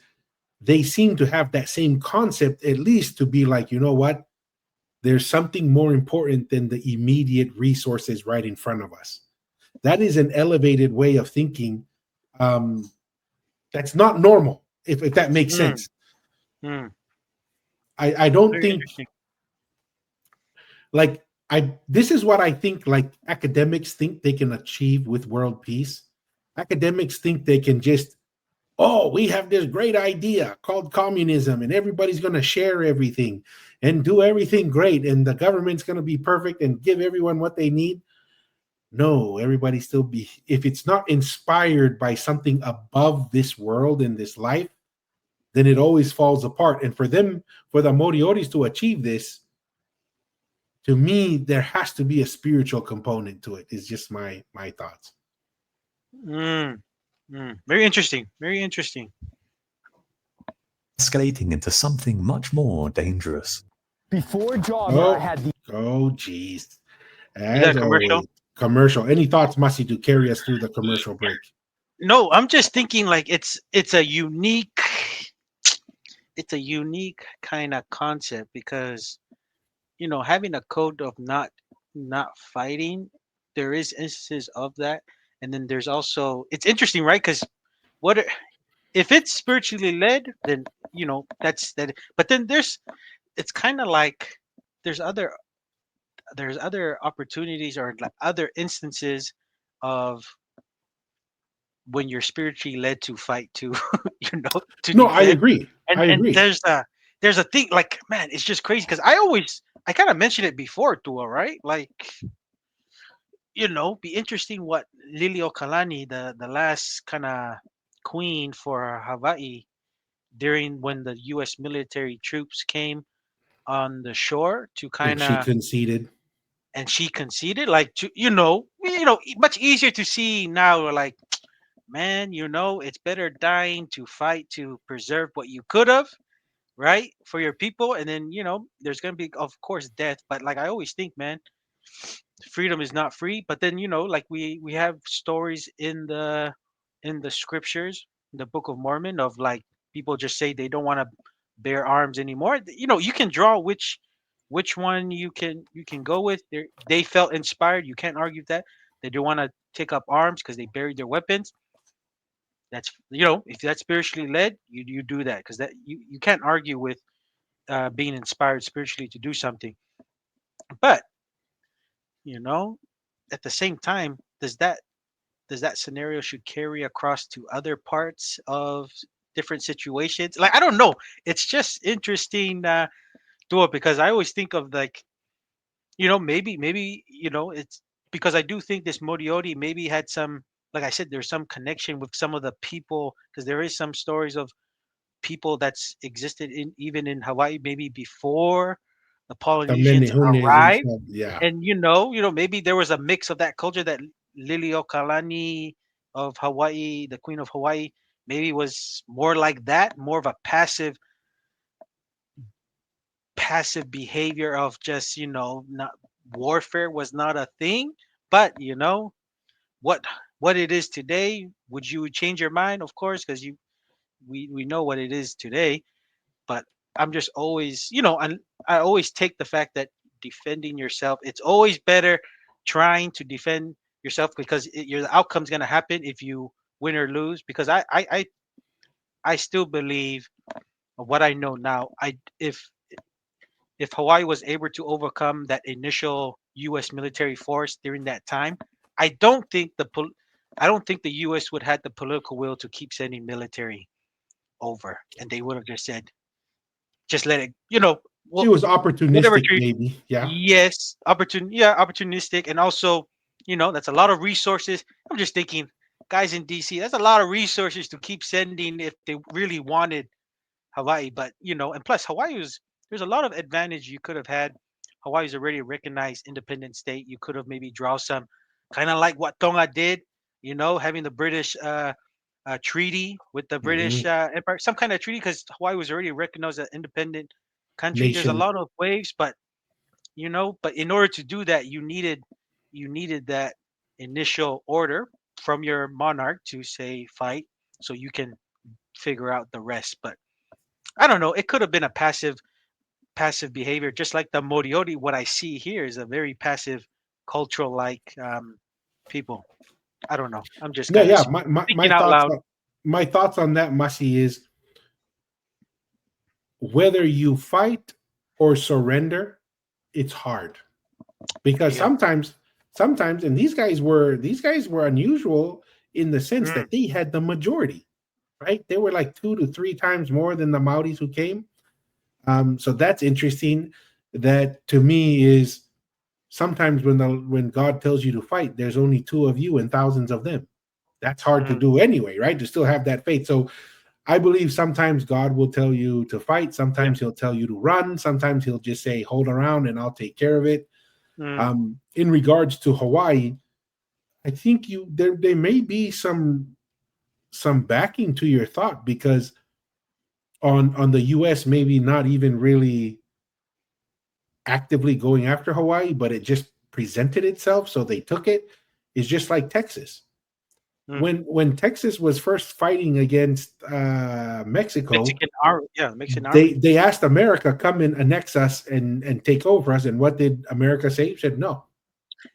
they seem to have that same concept, at least to be like, you know what? There's something more important than the immediate resources right in front of us. That is an elevated way of thinking. That's not normal, if that makes sense. I don't think, like, this is what I think, like, academics think they can achieve with world peace. Academics think they can just, we have this great idea called communism, and everybody's going to share everything and do everything great, and the government's going to be perfect and give everyone what they need. No, everybody still be, if it's not inspired by something above this world and this life, then it always falls apart. And for the Morioris to achieve this, to me, there has to be a spiritual component to it. It's just my thoughts. Very interesting. Very interesting. Escalating into something much more dangerous. Before Java, I had the... geez. As always, commercial. Any thoughts, Masi, to carry us through the commercial break? No, I'm just thinking, like, it's a unique kind of concept, because, you know, having a code of not fighting, there is instances of that. And then there's also, it's interesting, right? Because if it's spiritually led, then, you know, that's that. But then it's kind of like there's other opportunities, or like other instances of when you're spiritually led to fight to, you know, to no, defend. I agree. And there's a thing, like, man, it's just crazy, because I kind of mentioned it before, Tua, right? Like, you know, be interesting what Liliuokalani, the last kind of queen for Hawaii, during when the U.S. military troops came on the shore to kind of, she conceded. And she conceded, like, to, you know, much easier to see now. Like, man, you know, it's better dying to fight to preserve what you could have, right, for your people. And then, you know, there's gonna be, of course, death. But, like, I always think, man, freedom is not free. But then, you know, like, we have stories in the scriptures, the Book of Mormon, of, like, people just say they don't want to bear arms anymore. You know, you can draw which one you can go with. They felt inspired. You can't argue that they don't want to take up arms because they buried their weapons. That's if that's spiritually led, you do that, because that you can't argue with being inspired spiritually to do something. But you know, at the same time, does that scenario should carry across to other parts of different situations? Like, I don't know. It's just interesting, Dua, because I always think of, like, maybe it's because I do think this Moriori maybe had some, like I said, there's some connection with some of the people, because there is some stories of people that's existed in even in Hawaii maybe before the The Polynesians Menehunes and arrived. stuff. Yeah. And maybe there was a mix of that culture, that Liliuokalani of Hawaii, the Queen of Hawaii, maybe was more like that, more of a passive behavior of just, not warfare was not a thing. But what what it is today, would you change your mind? Of course, because we know what it is today. But I'm just always, and I always take the fact that defending yourself, it's always better trying to defend yourself, because your outcome's going to happen if you win or lose. Because I still believe what I know now. If Hawaii was able to overcome that initial U.S. military force during that time, I don't think the U.S. would have the political will to keep sending military over, and they would have just said, just let it, It well, was whatever opportunistic, tree. maybe. Yeah. Yes, opportunistic, and also, that's a lot of resources. I'm just thinking, guys in DC, that's a lot of resources to keep sending if they really wanted Hawaii. But and plus Hawaii there's a lot of advantage you could have had. Hawaii's already a recognized independent state. You could have maybe draw some, kind of like what Tonga did, having the British treaty with the British Hmm. Empire, some kind of treaty, because Hawaii was already recognized as an independent country. There's a Nation. lot of ways, but but in order to do that, you needed that initial order from your monarch to say fight, so you can figure out the rest. But I don't know. It could have been a passive behavior, just like the Moriori. What I see here is a very passive, cultural like people. I don't know. I'm just No, kind of yeah. My thinking out thoughts loud. on that, Masi, is whether you fight or surrender, it's hard. Because Yeah. sometimes, and these guys were unusual in the sense Mm, that they had the majority, right? They were like 2 to 3 times more than the Maoris who came. So that's interesting. That to me is sometimes when God tells you to fight, there's only two of you and thousands of them. That's hard to mm, do anyway, right? To still have that faith. So I believe sometimes God will tell you to fight. yeah. Sometimes He'll tell you to run. Sometimes He'll just say, "Hold around, and I'll take care of it." Mm, In regards to Hawaii, I think there may be some backing to your thought, because on the U.S. maybe not even really actively going after Hawaii, but it just presented itself, so they took it. It's just like Texas. mm. When Texas was first fighting against Mexico, Mexican army. they asked America, come and annex us and take over us, and what did America say? Said no.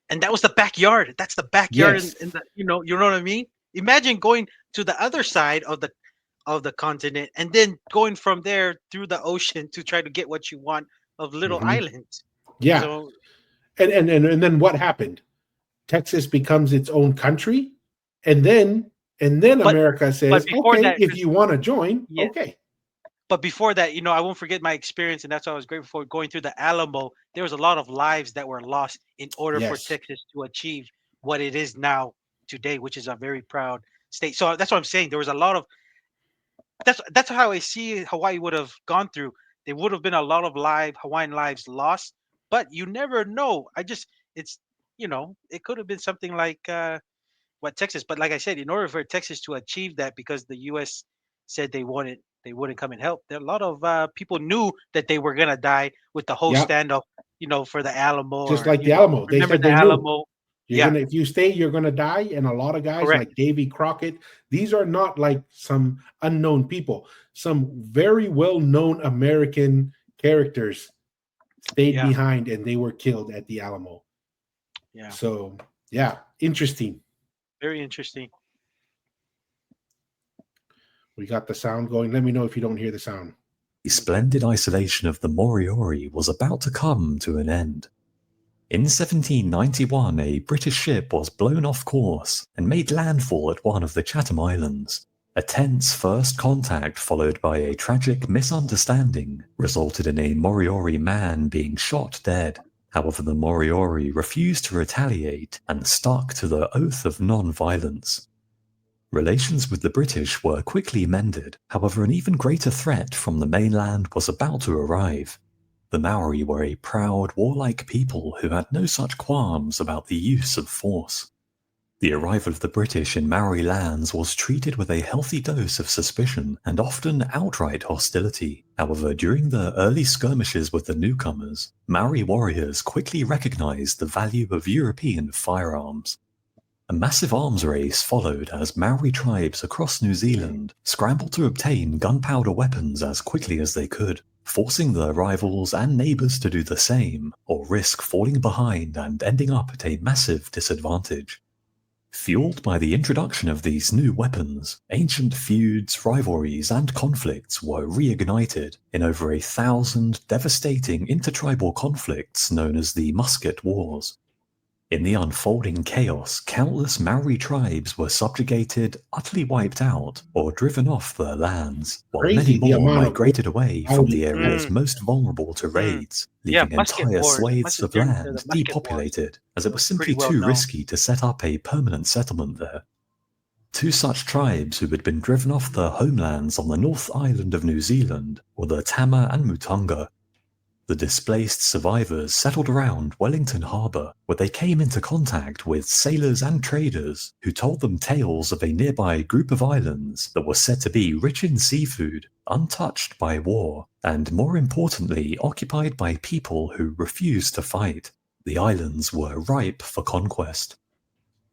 And that was the backyard. That's the backyard Yes. in the, you know what I mean? Imagine going to the other side of the continent, and then going from there through the ocean to try to get what you want of little Mhm. islands. Yeah. So And then what happened? Texas becomes its own country, and then but America but says, before okay, that, if you want to join, yeah, okay. but before that, I won't forget my experience, and that's why I was grateful for going through the Alamo. There was a lot of lives that were lost in order for Yes. Texas to achieve what it is now today, which is a very proud state. So that's what I'm saying. There was a lot of that's how I see Hawaii would have gone through. There would have been a lot of Hawaiian lives lost, but you never know. It's it could have been something like what Texas. But like I said, in order for Texas to achieve that, because the U.S. said they wouldn't come and help. There a lot of people knew that they were gonna die with the whole Yeah. standoff, for the Alamo, Just or like the Alamo. They remember said the they knew. Alamo? You're Yeah, gonna if you stay, you're gonna die. And a lot of guys correct. like Davy Crockett, these are not like some unknown people. Some very well-known American characters stayed Yeah, behind and they were killed at the Alamo. yeah, So yeah, interesting. very interesting. We got the sound going. Let me know if you don't hear the sound. The splendid isolation of the Moriori was about to come to an end. In 1791, a British ship was blown off course and made landfall at one of the Chatham Islands. A tense first contact followed by a tragic misunderstanding resulted in a Moriori man being shot dead. However, the Moriori refused to retaliate and stuck to their oath of non-violence. Relations with the British were quickly mended. However, an even greater threat from the mainland was about to arrive. The Maori were a proud, warlike people who had no such qualms about the use of force. The arrival of the British in Maori lands was treated with a healthy dose of suspicion and often outright hostility. However, during the early skirmishes with the newcomers, Maori warriors quickly recognized the value of European firearms. A massive arms race followed as Maori tribes across New Zealand scrambled to obtain gunpowder weapons as quickly as they could, forcing their rivals and neighbours to do the same, or risk falling behind and ending up at a massive disadvantage. Fueled by the introduction of these new weapons, ancient feuds, rivalries, and conflicts were reignited in over 1,000 devastating intertribal conflicts known as the Musket Wars. In the unfolding chaos, countless Maori tribes were subjugated, utterly wiped out, or driven off their lands, while many more migrated away from the areas most vulnerable to raids, leaving entire swathes of land depopulated, as it was simply too risky to set up a permanent settlement there. Two such tribes who had been driven off their homelands on the North Island of New Zealand were the Tama and Mutunga. The displaced survivors settled around Wellington Harbour, where they came into contact with sailors and traders who told them tales of a nearby group of islands that were said to be rich in seafood, untouched by war, and more importantly occupied by people who refused to fight. The islands were ripe for conquest.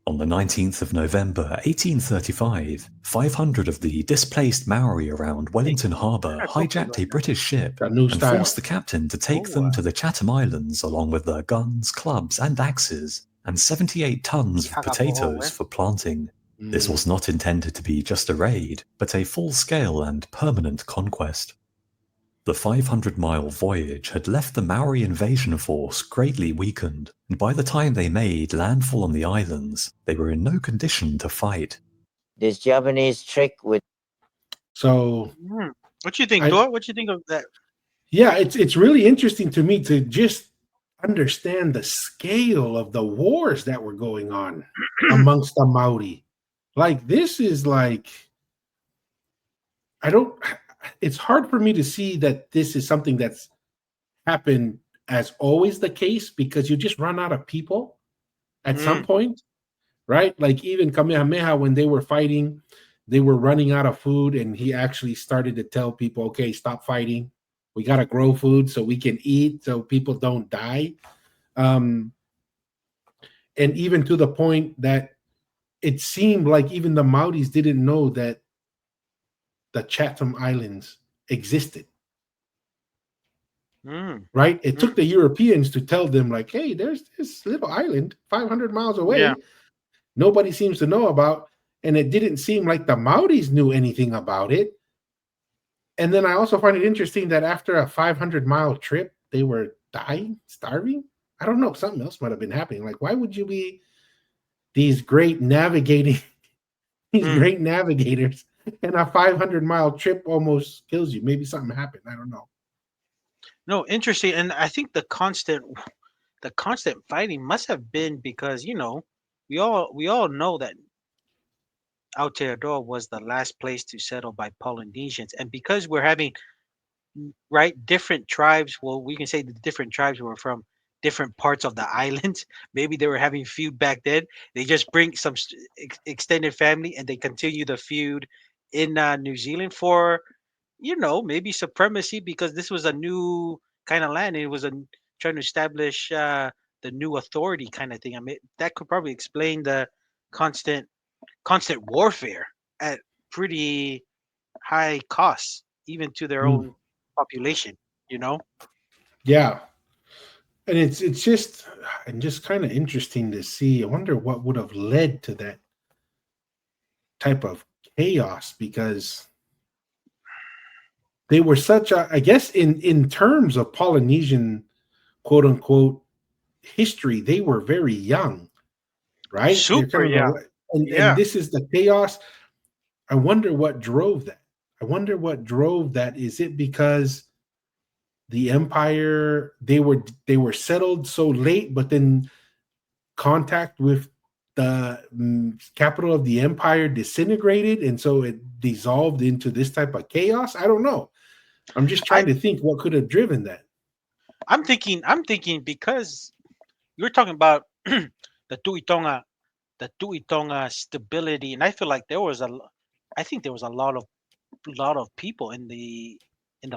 On the 19th of November 1835, 500 of the displaced Maori around Wellington Harbour hijacked a British ship and forced the captain to take them to the Chatham Islands along with their guns, clubs and axes, and 78 tons of potatoes for planting. This was not intended to be just a raid, but a full-scale and permanent conquest. The 500-mile voyage had left the Maori invasion force greatly weakened, and by the time they made landfall on the islands, they were in no condition to fight. This Japanese trick with... So... What do you think, Dor? What do you think of that? Yeah, it's really interesting to me to just understand the scale of the wars that were going on amongst the Maori. Like, this is like... It's hard for me to see that this is something that's happened as always the case, because you just run out of people at some point, right? Like even Kamehameha, when they were fighting, they were running out of food, and he actually started to tell people, okay, stop fighting. We got to grow food so we can eat, so people don't die. And even to the point that it seemed like even the Maoris didn't know that the Chatham Islands existed. Right? It took the Europeans to tell them, like, hey, there's this little island 500 miles away. Nobody seems to know about, and it didn't seem like the Maoris knew anything about it. And then I also find it interesting that after a 500-mile trip, they were dying, starving. I don't know, something else might have been happening. Like, why would you be these great navigators, and a 500-mile trip almost kills you? Maybe something happened. I don't know. No, interesting. And I think the constant fighting must have been because, you know, we all know that Aotearoa was the last place to settle by Polynesians. And because we're having different tribes, well, we can say the different tribes were from different parts of the islands. Maybe they were having feud back then. They just bring some extended family and they continue the feud in New Zealand for, you know, maybe supremacy, because this was a new kind of land. It was trying to establish the new authority kind of thing. I mean, that could probably explain the constant warfare at pretty high costs, even to their own population, you know? Yeah. And it's just kind of interesting to see. I wonder what would have led to that type of chaos, because they were such a, I guess in terms of Polynesian quote unquote history, they were very young, right? They're Super, kind yeah. of and Yeah. this is the chaos. I wonder what drove that. I wonder what drove that. Is it because the empire, they were settled so late, but then contact with the capital of the empire disintegrated, and so it dissolved into this type of chaos? I don't know. I'm just trying to think what could have driven that. I'm thinking because you're talking about the Tuitonga stability, and I feel like I think there was a lot of people in the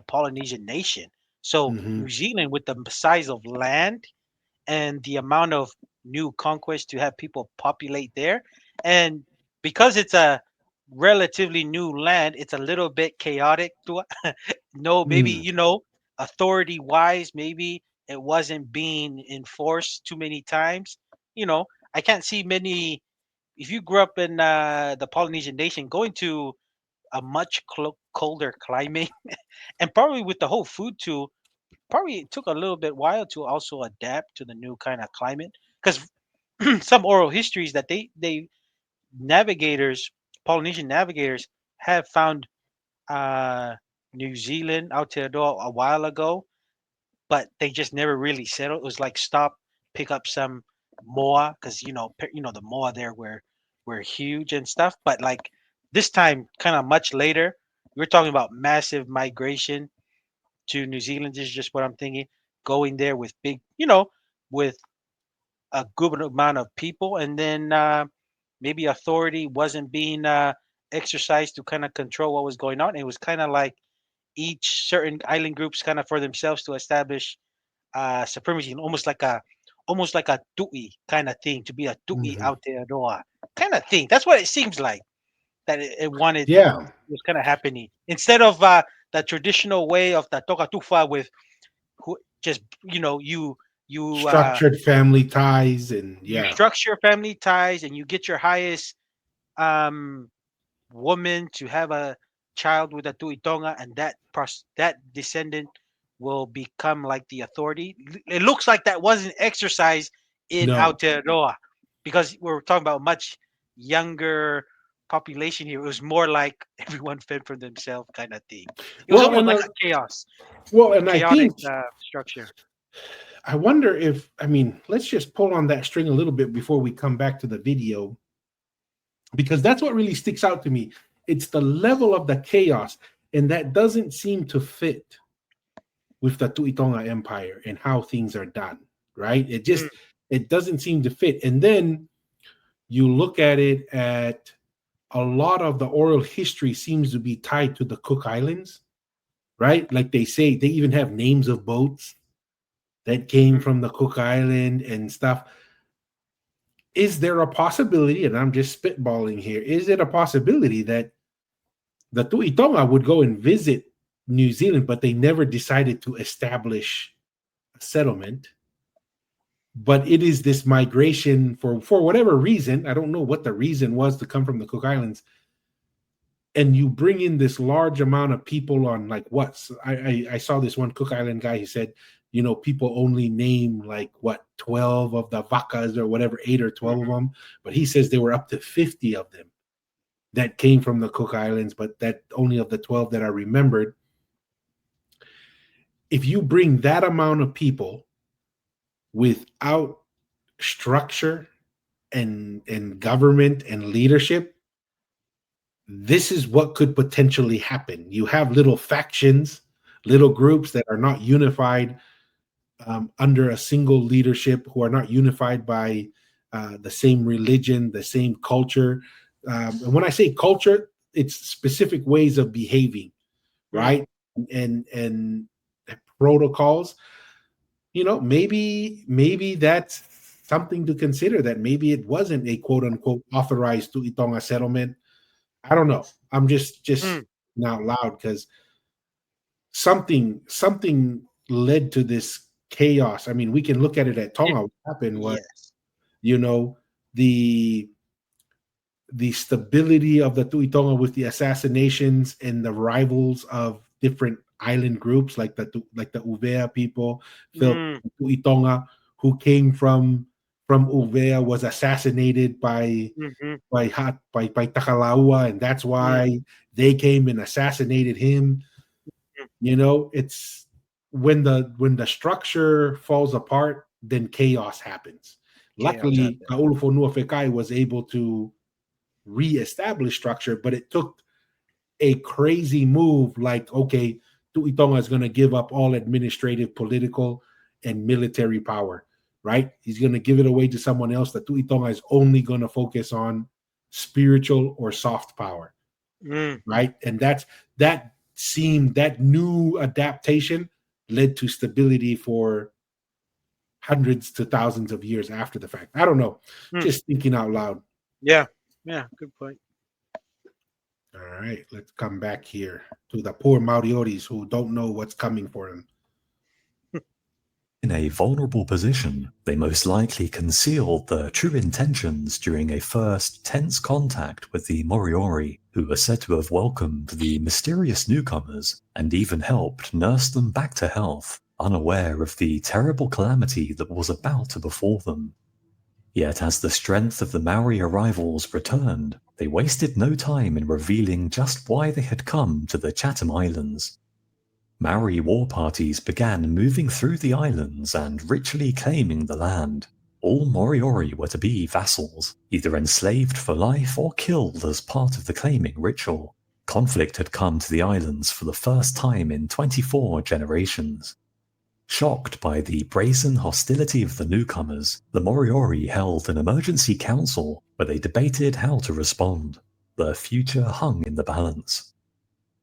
Polynesian nation. So Mhm. New Zealand, with the size of land and the amount of new conquest to have people populate there, and because it's a relatively new land, it's a little bit chaotic to no, maybe, Mm. authority wise, maybe it wasn't being enforced too many times. I can't see many. If you grew up in the Polynesian nation, going to a much colder climate, and probably with the whole food too, probably it took a little bit while to also adapt to the new kind of climate. Because some oral histories that they navigators, Polynesian navigators, have found uh, New Zealand, Aotearoa, a while ago, but they just never really settled. It was like stop, pick up some moa, because the moa there were huge and stuff. But like this time, kind of much later, we're talking about massive migration to New Zealand. This is just what I'm thinking. Going there with big, with a good amount of people, and then maybe authority wasn't being exercised to kind of control what was going on. It was kind of like each certain island groups kind of for themselves to establish supremacy, and almost like a tui kind of thing, to be a tui Mhm. Aotearoa kind of thing. That's what it seems like that it wanted Yeah, was kind of happening instead of the traditional way of the toka tufa with who just you structured family ties, and you yeah. structure family ties and you get your highest um woman to have a child with a tuitonga, and that descendant will become like the authority. It looks like that wasn't exercised in No. Aotearoa because we're talking about much younger population here. It was more like everyone fend for themselves kind of thing. It was Well, almost and like a chaos, I chaotic think, structure. I wonder if, I mean, let's just pull on that string a little bit before we come back to the video, because that's what really sticks out to me. It's the level of the chaos, and that doesn't seem to fit with the Tuitonga Empire and how things are done, right? Mm, It doesn't seem to fit. And then you look at it at a lot of the oral history seems to be tied to the Cook Islands, right? Like they say, they even have names of boats that came mm. from the Cook Island and stuff. Is there a possibility, and I'm just spitballing here, is it a possibility that the Tuitonga would go and visit New Zealand, but they never decided to establish a settlement? But it is this migration for whatever reason. I don't know what the reason was to come from the Cook Islands, and you bring in this large amount of people on like what I saw this one Cook Island guy. He said, people only name like what 12 of the vacas or whatever, 8 or 12 of them, but he says there were up to 50 of them that came from the Cook Islands, but that only of the 12 that are remembered. If you bring that amount of people without structure and government and leadership, this is what could potentially happen. You have little factions, little groups that are not unified under a single leadership, who are not unified by the same religion, the same culture. And when I say culture, it's specific ways of behaving, right? And protocols. Maybe that's something to consider. That maybe it wasn't a quote unquote authorized Tuitonga settlement. I don't know. I'm just Mm. out loud because something led to this chaos. I mean, we can look at it at Tonga. What happened was, Yes. you know, the stability of the Tuitonga with the assassinations and the rivals of different island groups like the Uvea people, felt Tonga, who came from Uvea, was assassinated by Takalaua, and that's why they came and assassinated him. You know, it's when the structure falls apart, then chaos happens. Luckily, Kaulufonua Fekai was able to reestablish structure, but it took a crazy move like, okay, Tu'itonga is going to give up all administrative, political, and military power, right? He's going to give it away to someone else. That Tu'itonga is only going to focus on spiritual or soft power, right? And that new adaptation led to stability for hundreds to thousands of years after the fact. I don't know. Just thinking out loud. Yeah, good point. All right, let's come back here to the poor Morioris who don't know what's coming for them. In a vulnerable position, they most likely concealed their true intentions during a first tense contact with the Moriori, who are said to have welcomed the mysterious newcomers and even helped nurse them back to health, unaware of the terrible calamity that was about to befall them. Yet as the strength of the Maori arrivals returned, they wasted no time in revealing just why they had come to the Chatham Islands. Maori war parties began moving through the islands and ritually claiming the land. All Moriori were to be vassals, either enslaved for life or killed as part of the claiming ritual. Conflict had come to the islands for the first time in 24 generations. Shocked by the brazen hostility of the newcomers, the Moriori held an emergency council where they debated how to respond. Their future hung in the balance.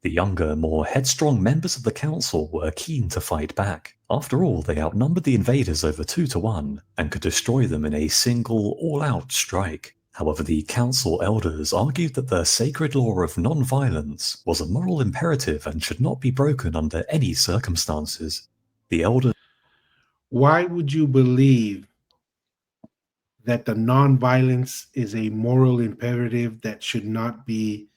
The younger, more headstrong members of the council were keen to fight back. After all, they outnumbered the invaders over 2-1 and could destroy them in a single, all-out strike. However, the council elders argued that the sacred law of non-violence was a moral imperative and should not be broken under any circumstances. The elders. Why would you believe that the non-violence is a moral imperative that should not be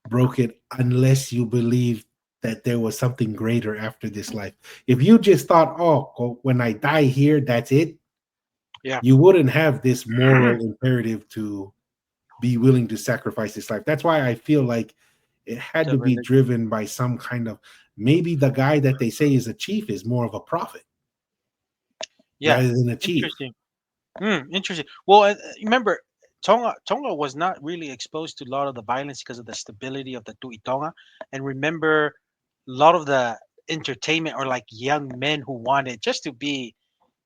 broken unless you believe that there was something greater after this life? If you just thought, oh, when I die here, that's it, you wouldn't have this moral imperative to be willing to sacrifice this life. That's why I feel like it had to be driven by some kind of, maybe the guy that they say is a chief is more of a prophet rather than a chief. Interesting. Well, remember, Tonga was not really exposed to a lot of the violence because of the stability of the Tu'itonga. And remember, a lot of the entertainment or like young men who wanted just to be,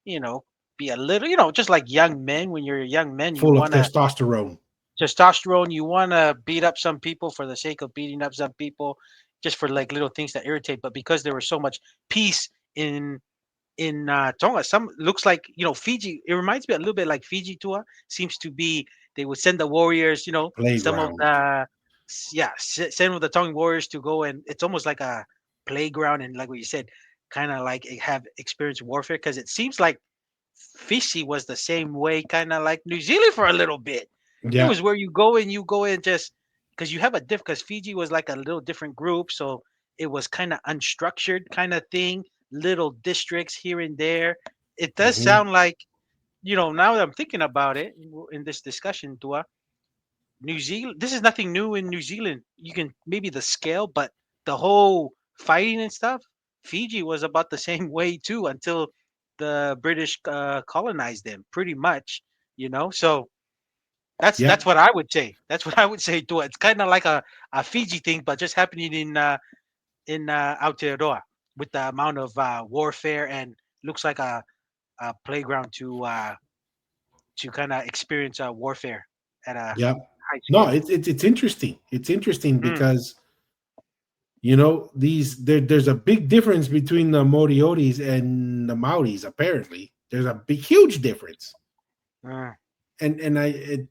be a little, just like young men. When you're a young man, you full want of testosterone. You want to beat up some people for the sake of beating up some people, just for like little things that irritate. But because there was so much peace in Tonga, some looks like Fiji. It reminds me a little bit like Fiji. Tua seems to be. They would send the warriors, some of the send with the Tongan warriors to go, and it's almost like a playground, and like what you said, kind of like have experienced warfare, because it seems like Fiji was the same way, kind of like New Zealand for a little bit. It was where you go and just because you have because Fiji was like a little different group, so it was kind of unstructured kind of thing, little districts here and there. It does sound like, now that I'm thinking about it in this discussion, Tua, New Zealand, this is nothing new in New Zealand. You can maybe the scale, but the whole fighting and stuff, Fiji was about the same way too until the British colonized them, pretty much, so that's what I would say. That's what I would say to it. It's kind of like a Fiji thing, but just happening in Aotearoa, with the amount of warfare, and looks like a playground to kind of experience warfare at a high scale. No, it's interesting. It's interesting because there's a big difference between the Morioris and the Maoris. Apparently, there's a huge difference. And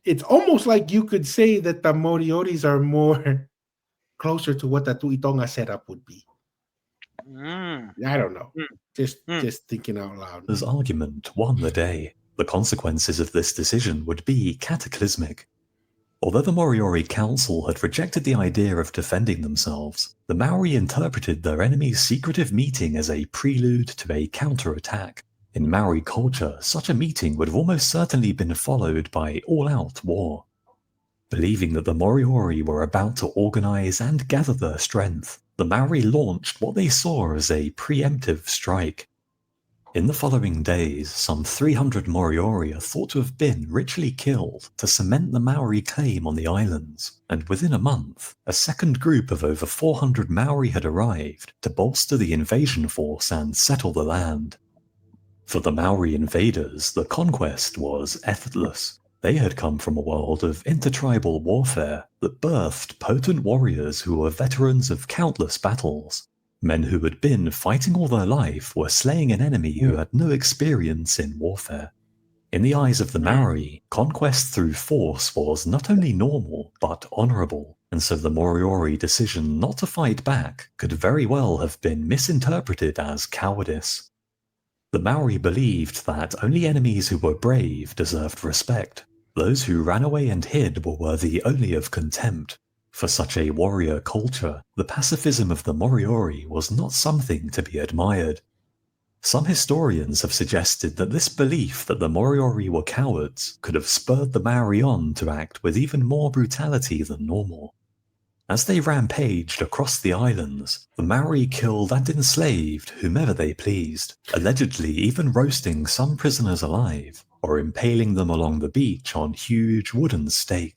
it's almost like you could say that the Morioris are more closer to what the Tu'itonga setup would be. I don't know. Just thinking out loud. This argument won the day. The consequences of this decision would be cataclysmic. Although the Moriori Council had rejected the idea of defending themselves, the Maori interpreted their enemy's secretive meeting as a prelude to a counterattack. In Maori culture, such a meeting would have almost certainly been followed by all-out war. Believing that the Moriori were about to organize and gather their strength, the Maori launched what they saw as a preemptive strike. In the following days, some 300 Moriori are thought to have been ritually killed to cement the Maori claim on the islands, and within a month, a second group of over 400 Maori had arrived to bolster the invasion force and settle the land. For the Maori invaders, the conquest was effortless. They had come from a world of intertribal warfare that birthed potent warriors who were veterans of countless battles. Men who had been fighting all their life were slaying an enemy who had no experience in warfare. In the eyes of the Maori, conquest through force was not only normal, but honorable, and so the Moriori decision not to fight back could very well have been misinterpreted as cowardice. The Maori believed that only enemies who were brave deserved respect. Those who ran away and hid were worthy only of contempt. For such a warrior culture, the pacifism of the Moriori was not something to be admired. Some historians have suggested that this belief that the Moriori were cowards could have spurred the Maori on to act with even more brutality than normal. As they rampaged across the islands, the Maori killed and enslaved whomever they pleased, allegedly even roasting some prisoners alive, or impaling them along the beach on huge wooden stakes.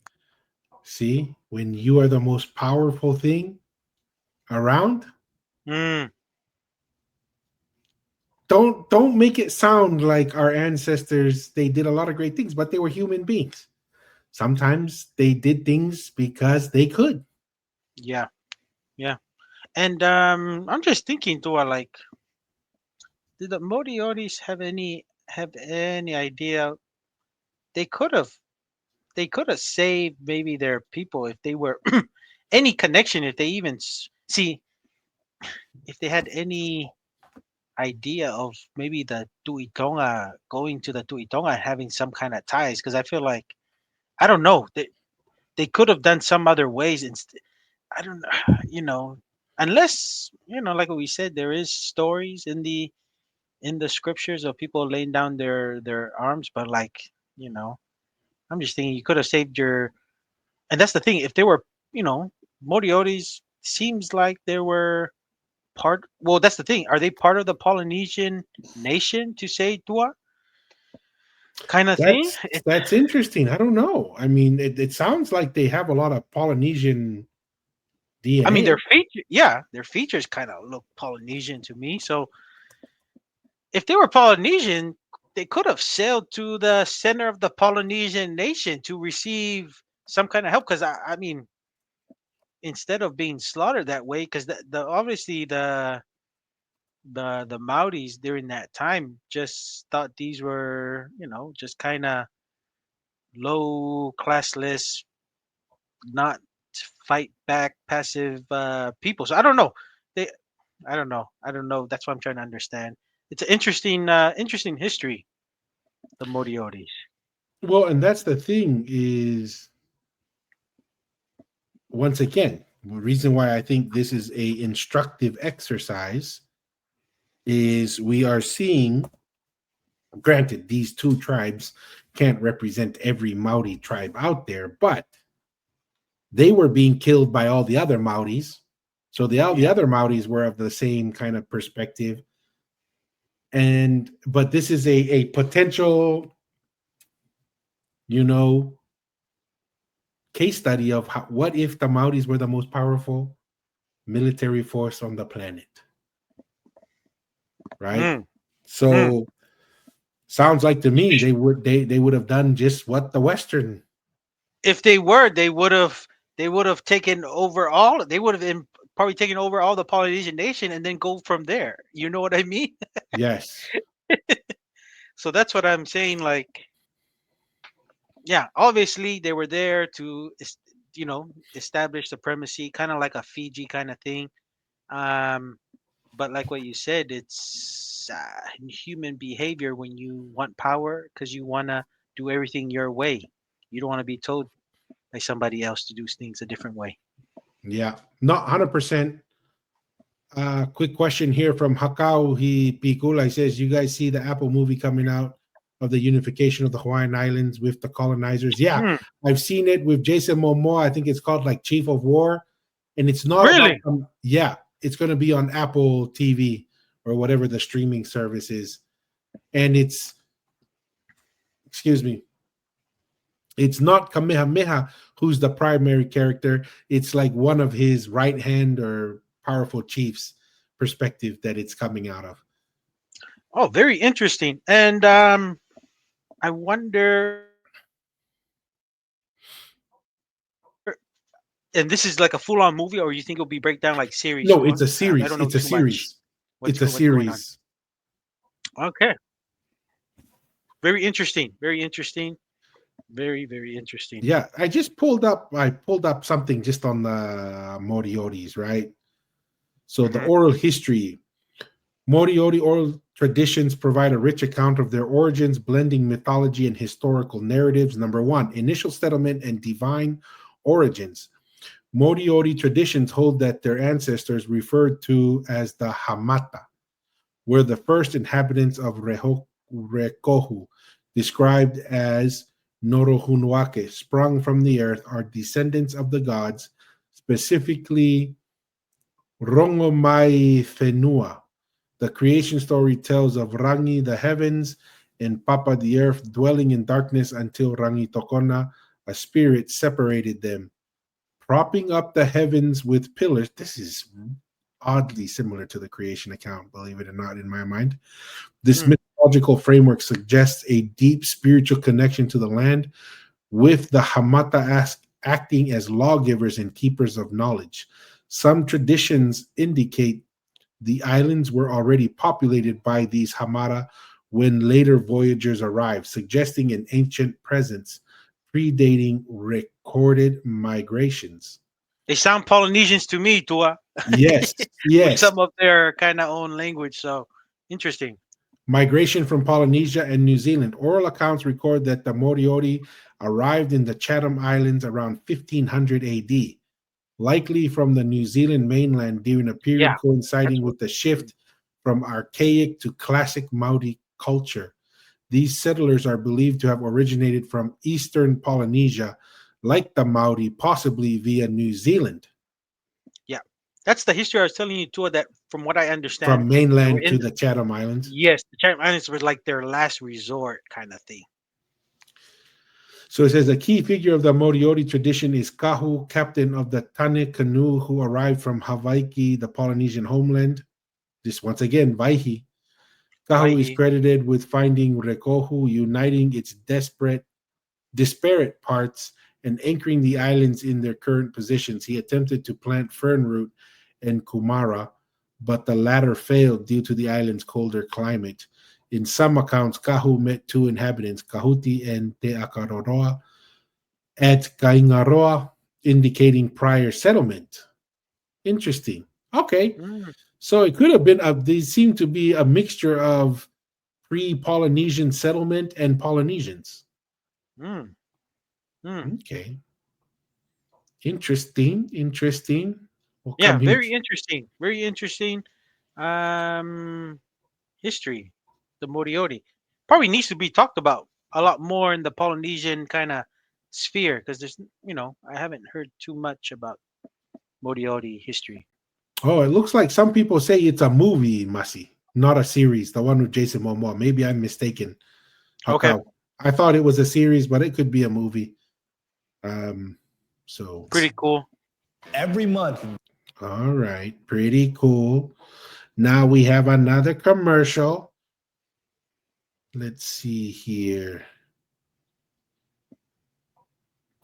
See, when you are the most powerful thing around, don't make it sound like our ancestors, they did a lot of great things, but they were human beings. Sometimes they did things because they could. Yeah. And I'm just thinking, like, did the Morioris have any idea they could have saved maybe their people if they were any connection, if they even see if they had any idea of maybe the Tuitonga, going to the Tuitonga, having some kind of ties, because I feel like, I don't know, they could have done some other ways. I don't know, unless, like what we said, there is stories in the scriptures of people laying down their arms, but like, I'm just thinking you could have saved your. And that's the thing, if they were, Morioris, seems like they were part. Well, that's the thing, are they part of the Polynesian nation, to say Tua kind of thing? That's interesting. I don't know. I mean, it sounds like they have a lot of Polynesian DNA. I mean, their features kind of look Polynesian to me. So if they were Polynesian, they could have sailed to the center of the Polynesian nation to receive some kind of help. Because I mean, instead of being slaughtered that way, because the obviously the Maoris during that time just thought these were, just kind of low classless, not fight back, passive people. So I don't know. They, I don't know. That's what I'm trying to understand. It's an interesting history, the Morioris. Well, and that's the thing is, once again, the reason why I think this is a instructive exercise is we are seeing, granted, these two tribes can't represent every Maori tribe out there, but they were being killed by all the other Maoris. So the other Maoris were of the same kind of perspective. But this is a potential, case study of what if the Maoris were the most powerful military force on the planet, right? So sounds like to me they would have done just what the Western. If they would have taken over all. They would have probably taken over all the Polynesian nation and then go from there. You know what I mean? Yes. So that's what I'm saying. Like, yeah, obviously they were there to, establish supremacy, kind of like a Fiji kind of thing. But like what you said, it's human behavior when you want power because you want to do everything your way. You don't want to be told by somebody else to do things a different way. Yeah, not 100%. Quick question here from Hakau Pikula. He says, you guys see the Apple movie coming out of the unification of the Hawaiian Islands with the colonizers? Yeah, I've seen it with Jason Momoa. I think it's called like Chief of War. And it's not really about, yeah, it's going to be on Apple TV or whatever the streaming service is. And it's, excuse me, it's not Kamehameha who's the primary character. It's like one of his right hand or powerful chiefs perspective that it's coming out of. Oh, very interesting. And I wonder, and this is like a full-on movie, or you think it'll be breakdown like series? No, it's a series. I don't know It's a too much. series. It's a series. Okay. Very interesting. Very interesting. Very, very interesting. Yeah, I pulled up something just on the Morioris, right? So the oral history. Moriori oral traditions provide a rich account of their origins, blending mythology and historical narratives. Number one, initial settlement and divine origins. Moriori traditions hold that their ancestors, referred to as the Hamata, were the first inhabitants of Rekohu, described as Norohunuake, sprung from the earth, are descendants of the gods, specifically Rongomai Whenua. The creation story tells of Rangi, the heavens, and Papa, the earth, dwelling in darkness until Rangi Tokona, a spirit, separated them, propping up the heavens with pillars. This is oddly similar to the creation account, believe it or not, in my mind. This mythological framework suggests a deep spiritual connection to the land, with the Hamata acting as lawgivers and keepers of knowledge. Some traditions indicate the islands were already populated by these Hamata when later voyagers arrived, suggesting an ancient presence predating recorded migrations. They sound Polynesians to me, Tua. Yes, With yes. some of their kind of own language. So interesting. Migration from Polynesia and New Zealand. Oral accounts record that the Moriori arrived in the Chatham Islands around 1500 AD, likely from the New Zealand mainland during a period coinciding with the shift from archaic to classic Maori culture. These settlers are believed to have originated from eastern Polynesia, like the Maori, possibly via New Zealand. Yeah, that's the history I was telling you, Tua, that from what I understand, from mainland to the Chatham Islands. Yes, the Chatham Islands were like their last resort kind of thing. So it says a key figure of the Moriori tradition is Kahu, captain of the Tane canoe, who arrived from Hawaiki, the Polynesian homeland. This once again, Waihi. Kahu is credited with finding Rekohu, uniting its disparate parts and anchoring the islands in their current positions. He attempted to plant fernroot and kumara, but the latter failed due to the island's colder climate. In some accounts, Kahu met two inhabitants, Kahuti and Te Akaroa, at Kaingaroa, indicating prior settlement. Interesting. Okay. So it could have been, they seem to be a mixture of pre-Polynesian settlement and Polynesians. Okay. Interesting. We'll yeah, very interesting. Very interesting history. The Moriori probably needs to be talked about a lot more in the Polynesian kind of sphere, because there's, I haven't heard too much about Moriori history. Oh, it looks like some people say it's a movie, Masi, not a series. The one with Jason Momoa. Maybe I'm mistaken. Okay. I thought it was a series, but it could be a movie. So pretty cool. Every month. All right, pretty cool. Now we have another commercial. Let's see here.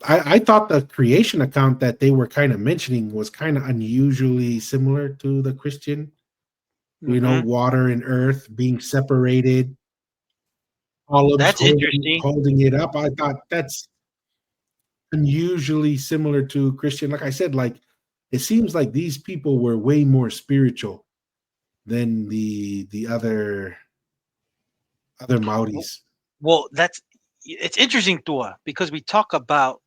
I thought the creation account that they were kind of mentioning was kind of unusually similar to the Christian. You know, water and earth being separated. That's interesting. Holding it up. I thought that's unusually similar to Christian. Like I said, like it seems like these people were way more spiritual than the other Maoris. Well, it's interesting, Tua, because we talk about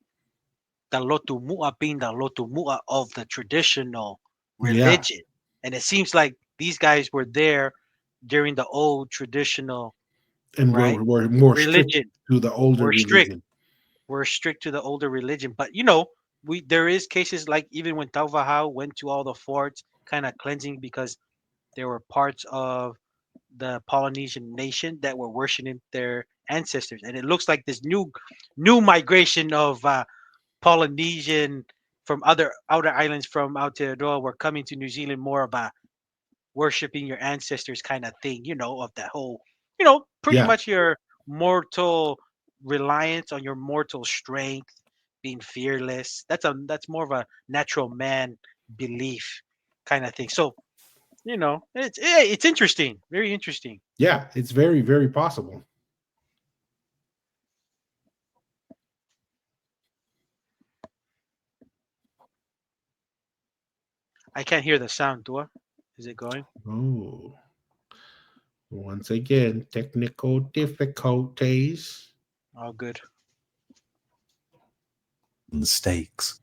the Lotumu'a being the Lotumu'a of the traditional Yeah. religion. And it seems like these guys were there during the old traditional And right we're more strict religion. to the older We're strict. religion. We're strict to the older religion. But there is cases like even when Tauvahau went to all the forts, kind of cleansing because there were parts of the Polynesian nation that were worshiping their ancestors, and it looks like this new migration of Polynesian from other outer islands from Aotearoa were coming to New Zealand more about worshiping your ancestors kind of thing, of that whole, pretty Yeah. much your mortal reliance on your mortal strength, being fearless. That's more of a natural man belief kind of thing. So, it's interesting, very interesting. Yeah, it's very, very possible. I can't hear the sound, Dua. Is it going? Oh, once again, technical difficulties. Oh, good. Stakes.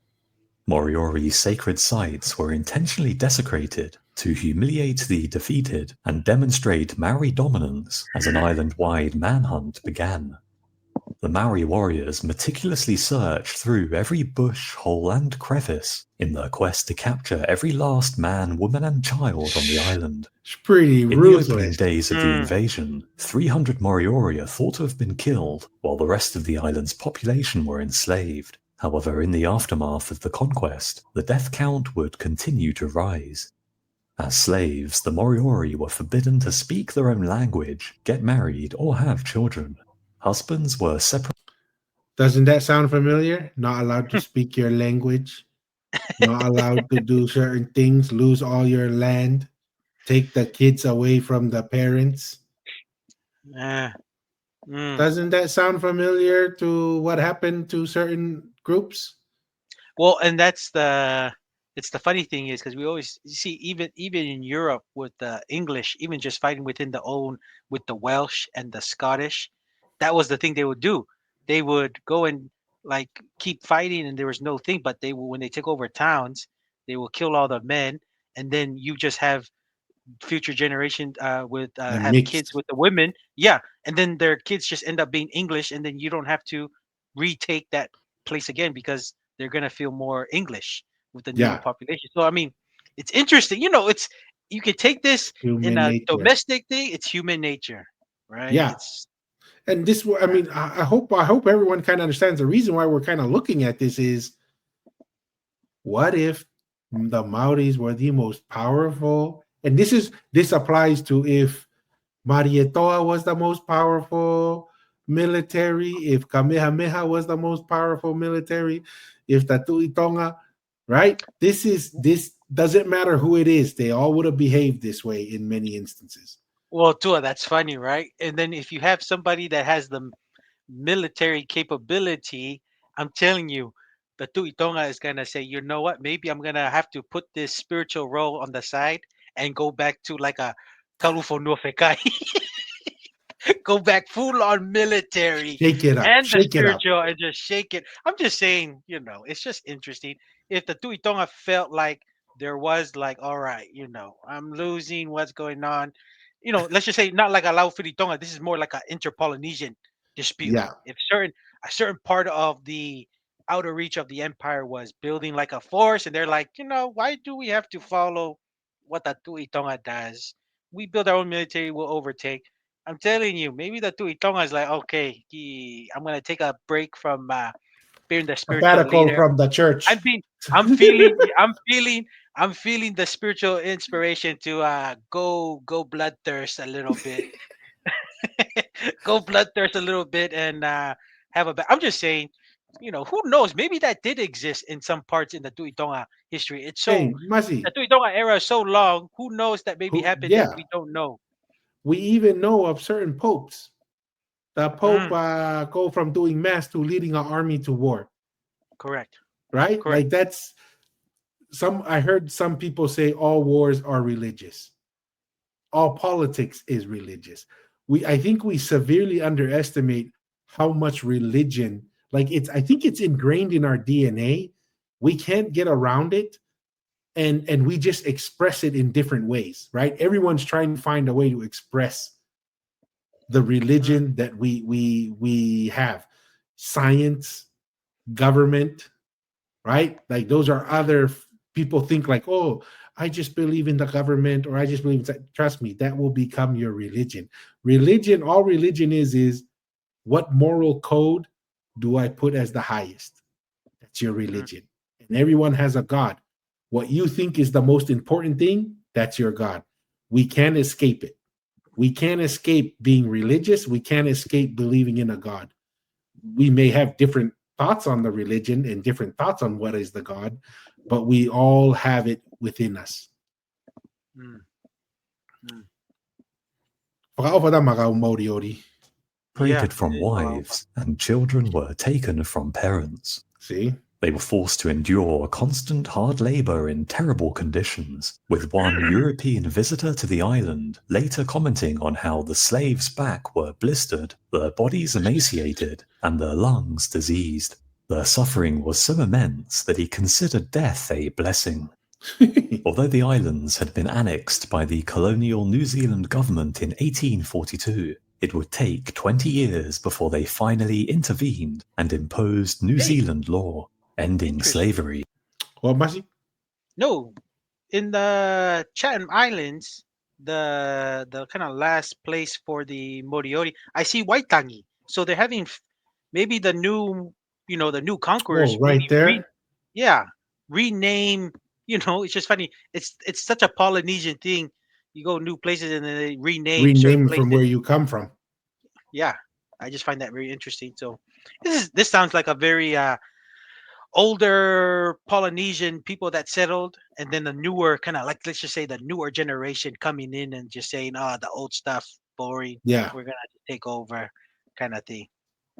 Moriori sacred sites were intentionally desecrated to humiliate the defeated and demonstrate Maori dominance as an island-wide manhunt began. The Maori warriors meticulously searched through every bush, hole, and crevice in their quest to capture every last man, woman, and child on the island. It's pretty In the opening ruthless. days of the invasion, 300 Moriori are thought to have been killed, while the rest of the island's population were enslaved. However, in the aftermath of the conquest, the death count would continue to rise. As slaves, the Moriori were forbidden to speak their own language, get married, or have children. Husbands were separate. Doesn't that sound familiar? Not allowed to speak your language, not allowed to do certain things, lose all your land, take the kids away from the parents. Doesn't that sound familiar to what happened to certain groups? Well, and it's the funny thing is because we always you see even in Europe with the English, even just fighting within with the Welsh and the Scottish, that was the thing they would do. They would go and like keep fighting, and there was no thing. But when they took over towns, they will kill all the men, and then you just have future generation with And have kids mixed. with the women, yeah, and then their kids just end up being English, and then you don't have to retake that place again because they're gonna feel more English with the new Yeah, population. So I mean, it's interesting. It's you can take this in human a nature. domestic thing. It's human nature, right? Yeah. And this, I mean, I hope everyone kind of understands the reason why we're kind of looking at this is what if the Maoris were the most powerful? And this applies to if Marietoa was the most powerful military, if Kamehameha was the most powerful military, if the Tu'i right? This doesn't matter who it is, they all would have behaved this way in many instances. Well, Tua, that's funny, right? And then if you have somebody that has the military capability, I'm telling you, the Tuitonga is gonna say, you know what? Maybe I'm gonna have to put this spiritual role on the side and go back to like a Kalufo Nuofekai. Go back full on military Shake it up, and the shake it up. spiritual and just shake it. I'm just saying, it's just interesting. If the Tuitonga felt like there was like, all right, I'm losing, what's going on? Let's just say not like a Laufiri Tonga. This is more like an inter-Polynesian dispute. Yeah, If a certain part of the outer reach of the empire was building like a force, and they're like, why do we have to follow what the Tuitonga does? We build our own military, we'll overtake. I'm telling you, maybe the Tuitonga is like, okay, I'm gonna take a break from being the spiritual sabbatical leader. from the church. I'm feeling, I'm feeling the spiritual inspiration to go bloodthirst a little bit, go bloodthirst a little bit, and have I'm just saying, who knows? Maybe that did exist in some parts in the Tuitonga history. It's so Hey, Masi, the Tuitonga era is so long. Who knows that maybe happened that yeah, we don't know? we even know of certain popes. The Pope go from doing mass to leading an army to war. Correct. Right? Correct. Like that's I heard some people say all wars are religious. All politics is religious. I think we severely underestimate how much religion Like I think it's ingrained in our DNA. We can't get around it. And we just express it in different ways, right? Everyone's trying to find a way to express the religion that we have. Science, government, right? Like those are other people think like, oh, I just believe in the government, or I just believe in, trust me, that will become your religion. Religion, all religion is what moral code do I put as the highest? That's your religion. And everyone has a God. What you think is the most important thing, that's your God. We can't escape it. We can't escape being religious. We can't escape believing in a God. We may have different thoughts on the religion and different thoughts on what is the God, but we all have it within us. Separated from wives, and children were taken from parents. See? They were forced to endure constant hard labor in terrible conditions, with one European visitor to the island later commenting on how the slaves' back were blistered, their bodies emaciated, and their lungs diseased. Their suffering was so immense that he considered death a blessing. Although the islands had been annexed by the colonial New Zealand government in 1842, it would take 20 years before they finally intervened and imposed New Zealand law, ending slavery. What, Masi? No, in the Chatham Islands, the kind of last place for the Moriori, I see Waitangi. So they're having maybe the new, the new conquerors. Oh, right there. Rename. It's just funny. It's such a Polynesian thing. You go new places and then they rename certain places from where you come from. Yeah, I just find that very interesting. So this sounds like a very older Polynesian people that settled, and then the newer kind of, like, let's just say, the newer generation coming in and just saying, the old stuff boring. Yeah, we're gonna take over, kind of thing.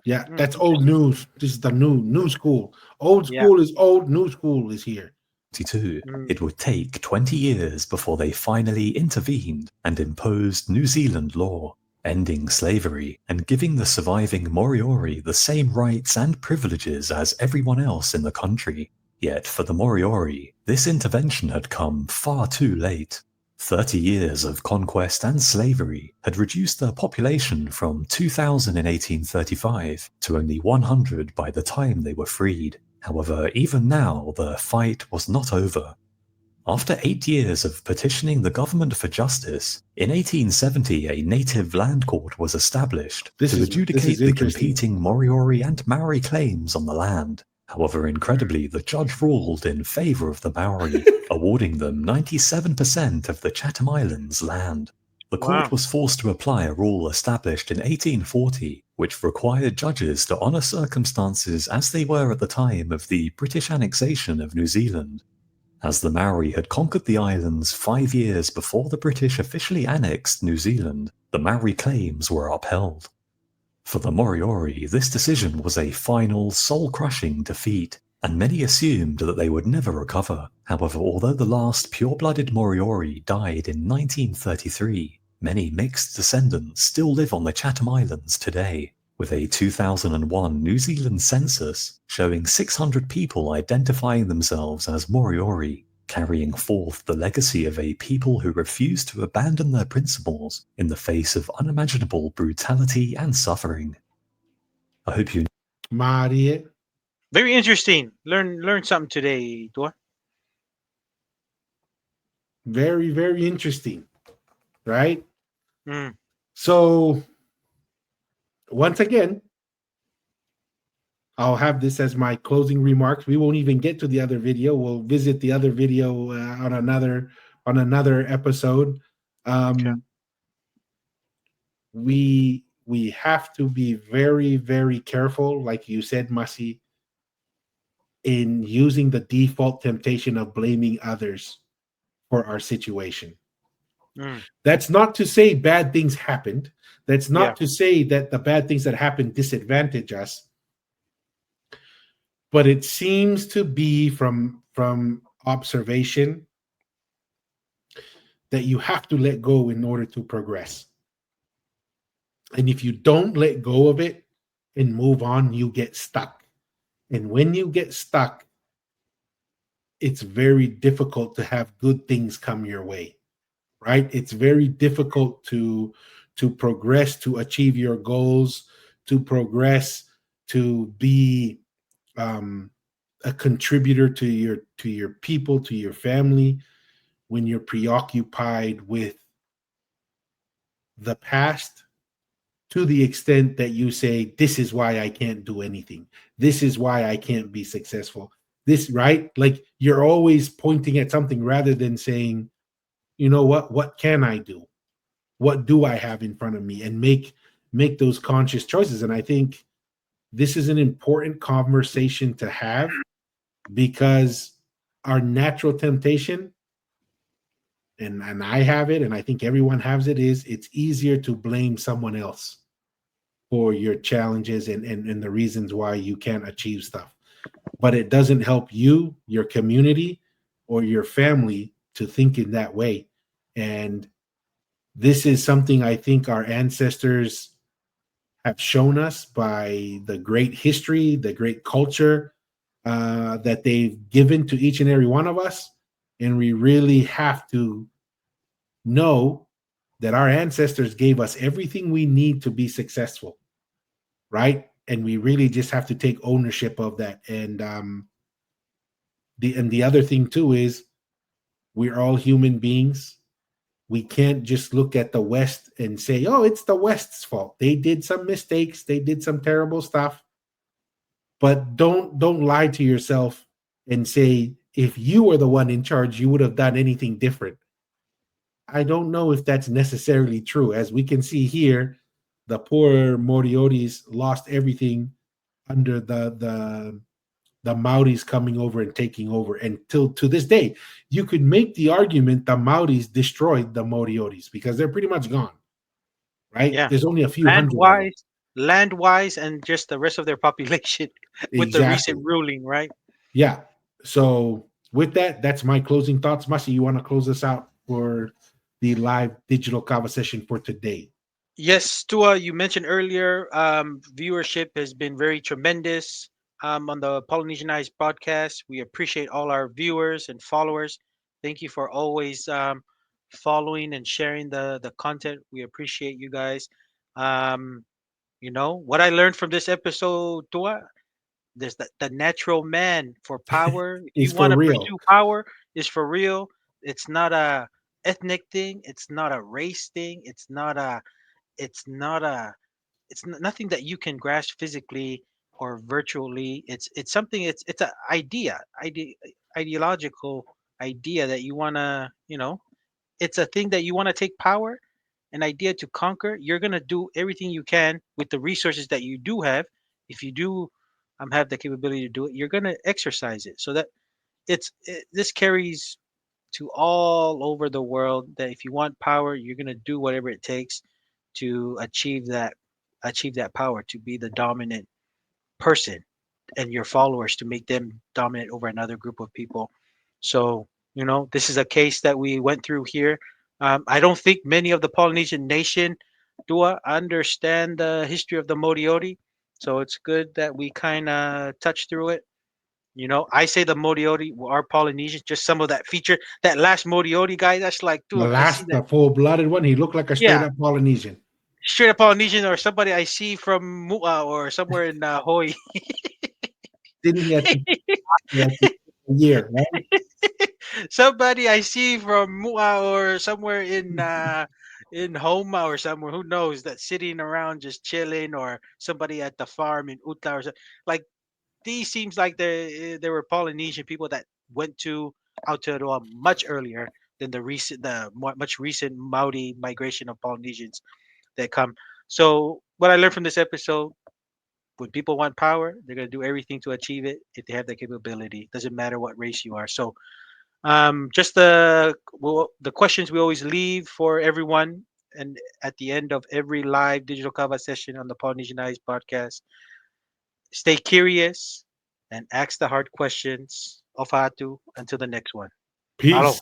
Yeah, that's old news. This is the new school. Old school is old, new school is here. It would take 20 years before they finally intervened and imposed New Zealand law, ending slavery and giving the surviving Moriori the same rights and privileges as everyone else in the country. Yet for the Moriori, this intervention had come far too late. 30 years of conquest and slavery had reduced their population from 2,000 in 1835 to only 100 by the time they were freed. However, even now, the fight was not over. After 8 years of petitioning the government for justice, in 1870 a native land court was established to adjudicate the competing Moriori and Maori claims on the land. However, incredibly, the judge ruled in favor of the Maori, awarding them 97% of the Chatham Islands land. The court was forced to apply a rule established in 1840, which required judges to honour circumstances as they were at the time of the British annexation of New Zealand. As the Maori had conquered the islands 5 years before the British officially annexed New Zealand, the Maori claims were upheld. For the Moriori, this decision was a final, soul-crushing defeat, and many assumed that they would never recover. However, although the last pure-blooded Moriori died in 1933, many mixed descendants still live on the Chatham Islands today, with a 2001 New Zealand census showing 600 people identifying themselves as Moriori, carrying forth the legacy of a people who refused to abandon their principles in the face of unimaginable brutality and suffering. I hope you... Marie. Very interesting. Learn something today, Dor. Very, very interesting. Right? So, once again, I'll have this as my closing remarks. We won't even get to the other video. We'll visit the other video on another episode. We have to be very, very careful, like you said, Masi, in using the default temptation of blaming others for our situation. That's not to say bad things happened. That's not to say that the bad things that happened disadvantage us. But it seems to be from observation that you have to let go in order to progress. And if you don't let go of it and move on, you get stuck. And when you get stuck, it's very difficult to have good things come your way, right? It's very difficult to progress, to achieve your goals, to progress, to be a contributor to your people, to your family, when you're preoccupied with the past, to the extent that you say, this is why I can't do anything. This is why I can't be successful. This, right? Like, you're always pointing at something rather than saying, you know what can I do? What do I have in front of me? And make those conscious choices. And I think this is an important conversation to have, because our natural temptation, and I have it, and I think everyone has it, is it's easier to blame someone else for your challenges and the reasons why you can't achieve stuff. But it doesn't help you, your community, or your family to think in that way. And this is something I think our ancestors have shown us by the great history, the great culture that they've given to each and every one of us. And we really have to know that our ancestors gave us everything we need to be successful, right? And we really just have to take ownership of that. And the other thing too is, we're all human beings. We can't just look at the West and say, oh, it's the West's fault. They did some mistakes. They did some terrible stuff. But don't lie to yourself and say, if you were the one in charge, you would have done anything different. I don't know if that's necessarily true. As we can see here, the poor Morioris lost everything under the Maoris coming over and taking over. And till to this day, you could make the argument the Maoris destroyed the Morioris, because they're pretty much gone, right? Yeah. There's only a few hundred of them. Land-wise, and just the rest of their population with the Exactly. recent ruling, right? Yeah. So with that, that's my closing thoughts. Masi, you want to close us out for the live digital conversation for today? Yes, Tua, you mentioned earlier, viewership has been very tremendous on the Polynesianized broadcast. We appreciate all our viewers and followers. Thank you for always following and sharing the content. We appreciate you guys. Um, what I learned from this episode, Tua, there's the natural man for power. If Is you for want to real. pursue power, is for real. It's not a ethnic thing. It's not a race thing. It's nothing that you can grasp physically or virtually. It's something. It's an ideological idea that you wanna. It's a thing that you want to take power, an idea to conquer. You're gonna do everything you can with the resources that you do have. If you do have the capability to do it, you're gonna exercise it. So that this carries to all over the world, that if you want power, you're gonna do whatever it takes to achieve that power, to be the dominant person, and your followers to make them dominant over another group of people. So this is a case that we went through here. I don't think many of the Polynesian nation do understand the history of the Moriori, so it's good that we kind of touch through it. I say the Moriori are Polynesians. Just some of that feature, that last Moriori guy, that's like, dude, I see The that. full-blooded one, he looked like a Yeah, straight-up Polynesian. straight up Polynesian, or somebody I see from Mu'a or somewhere in Hawaii. Sitting at the year, right? Somebody I see from Mu'a or somewhere in Homa or somewhere, who knows, that's sitting around just chilling, or somebody at the farm in Uta or something. Like, these seems like they were Polynesian people that went to Aotearoa much earlier than much recent Maori migration of Polynesians that come. So what I learned from this episode: when people want power, they're gonna do everything to achieve it if they have the capability. Doesn't matter what race you are. So just the questions we always leave for everyone, and at the end of every live digital kava session on the Polynesianized podcast: stay curious and ask the hard questions. Ofatu, until the next one. Peace. Aloha.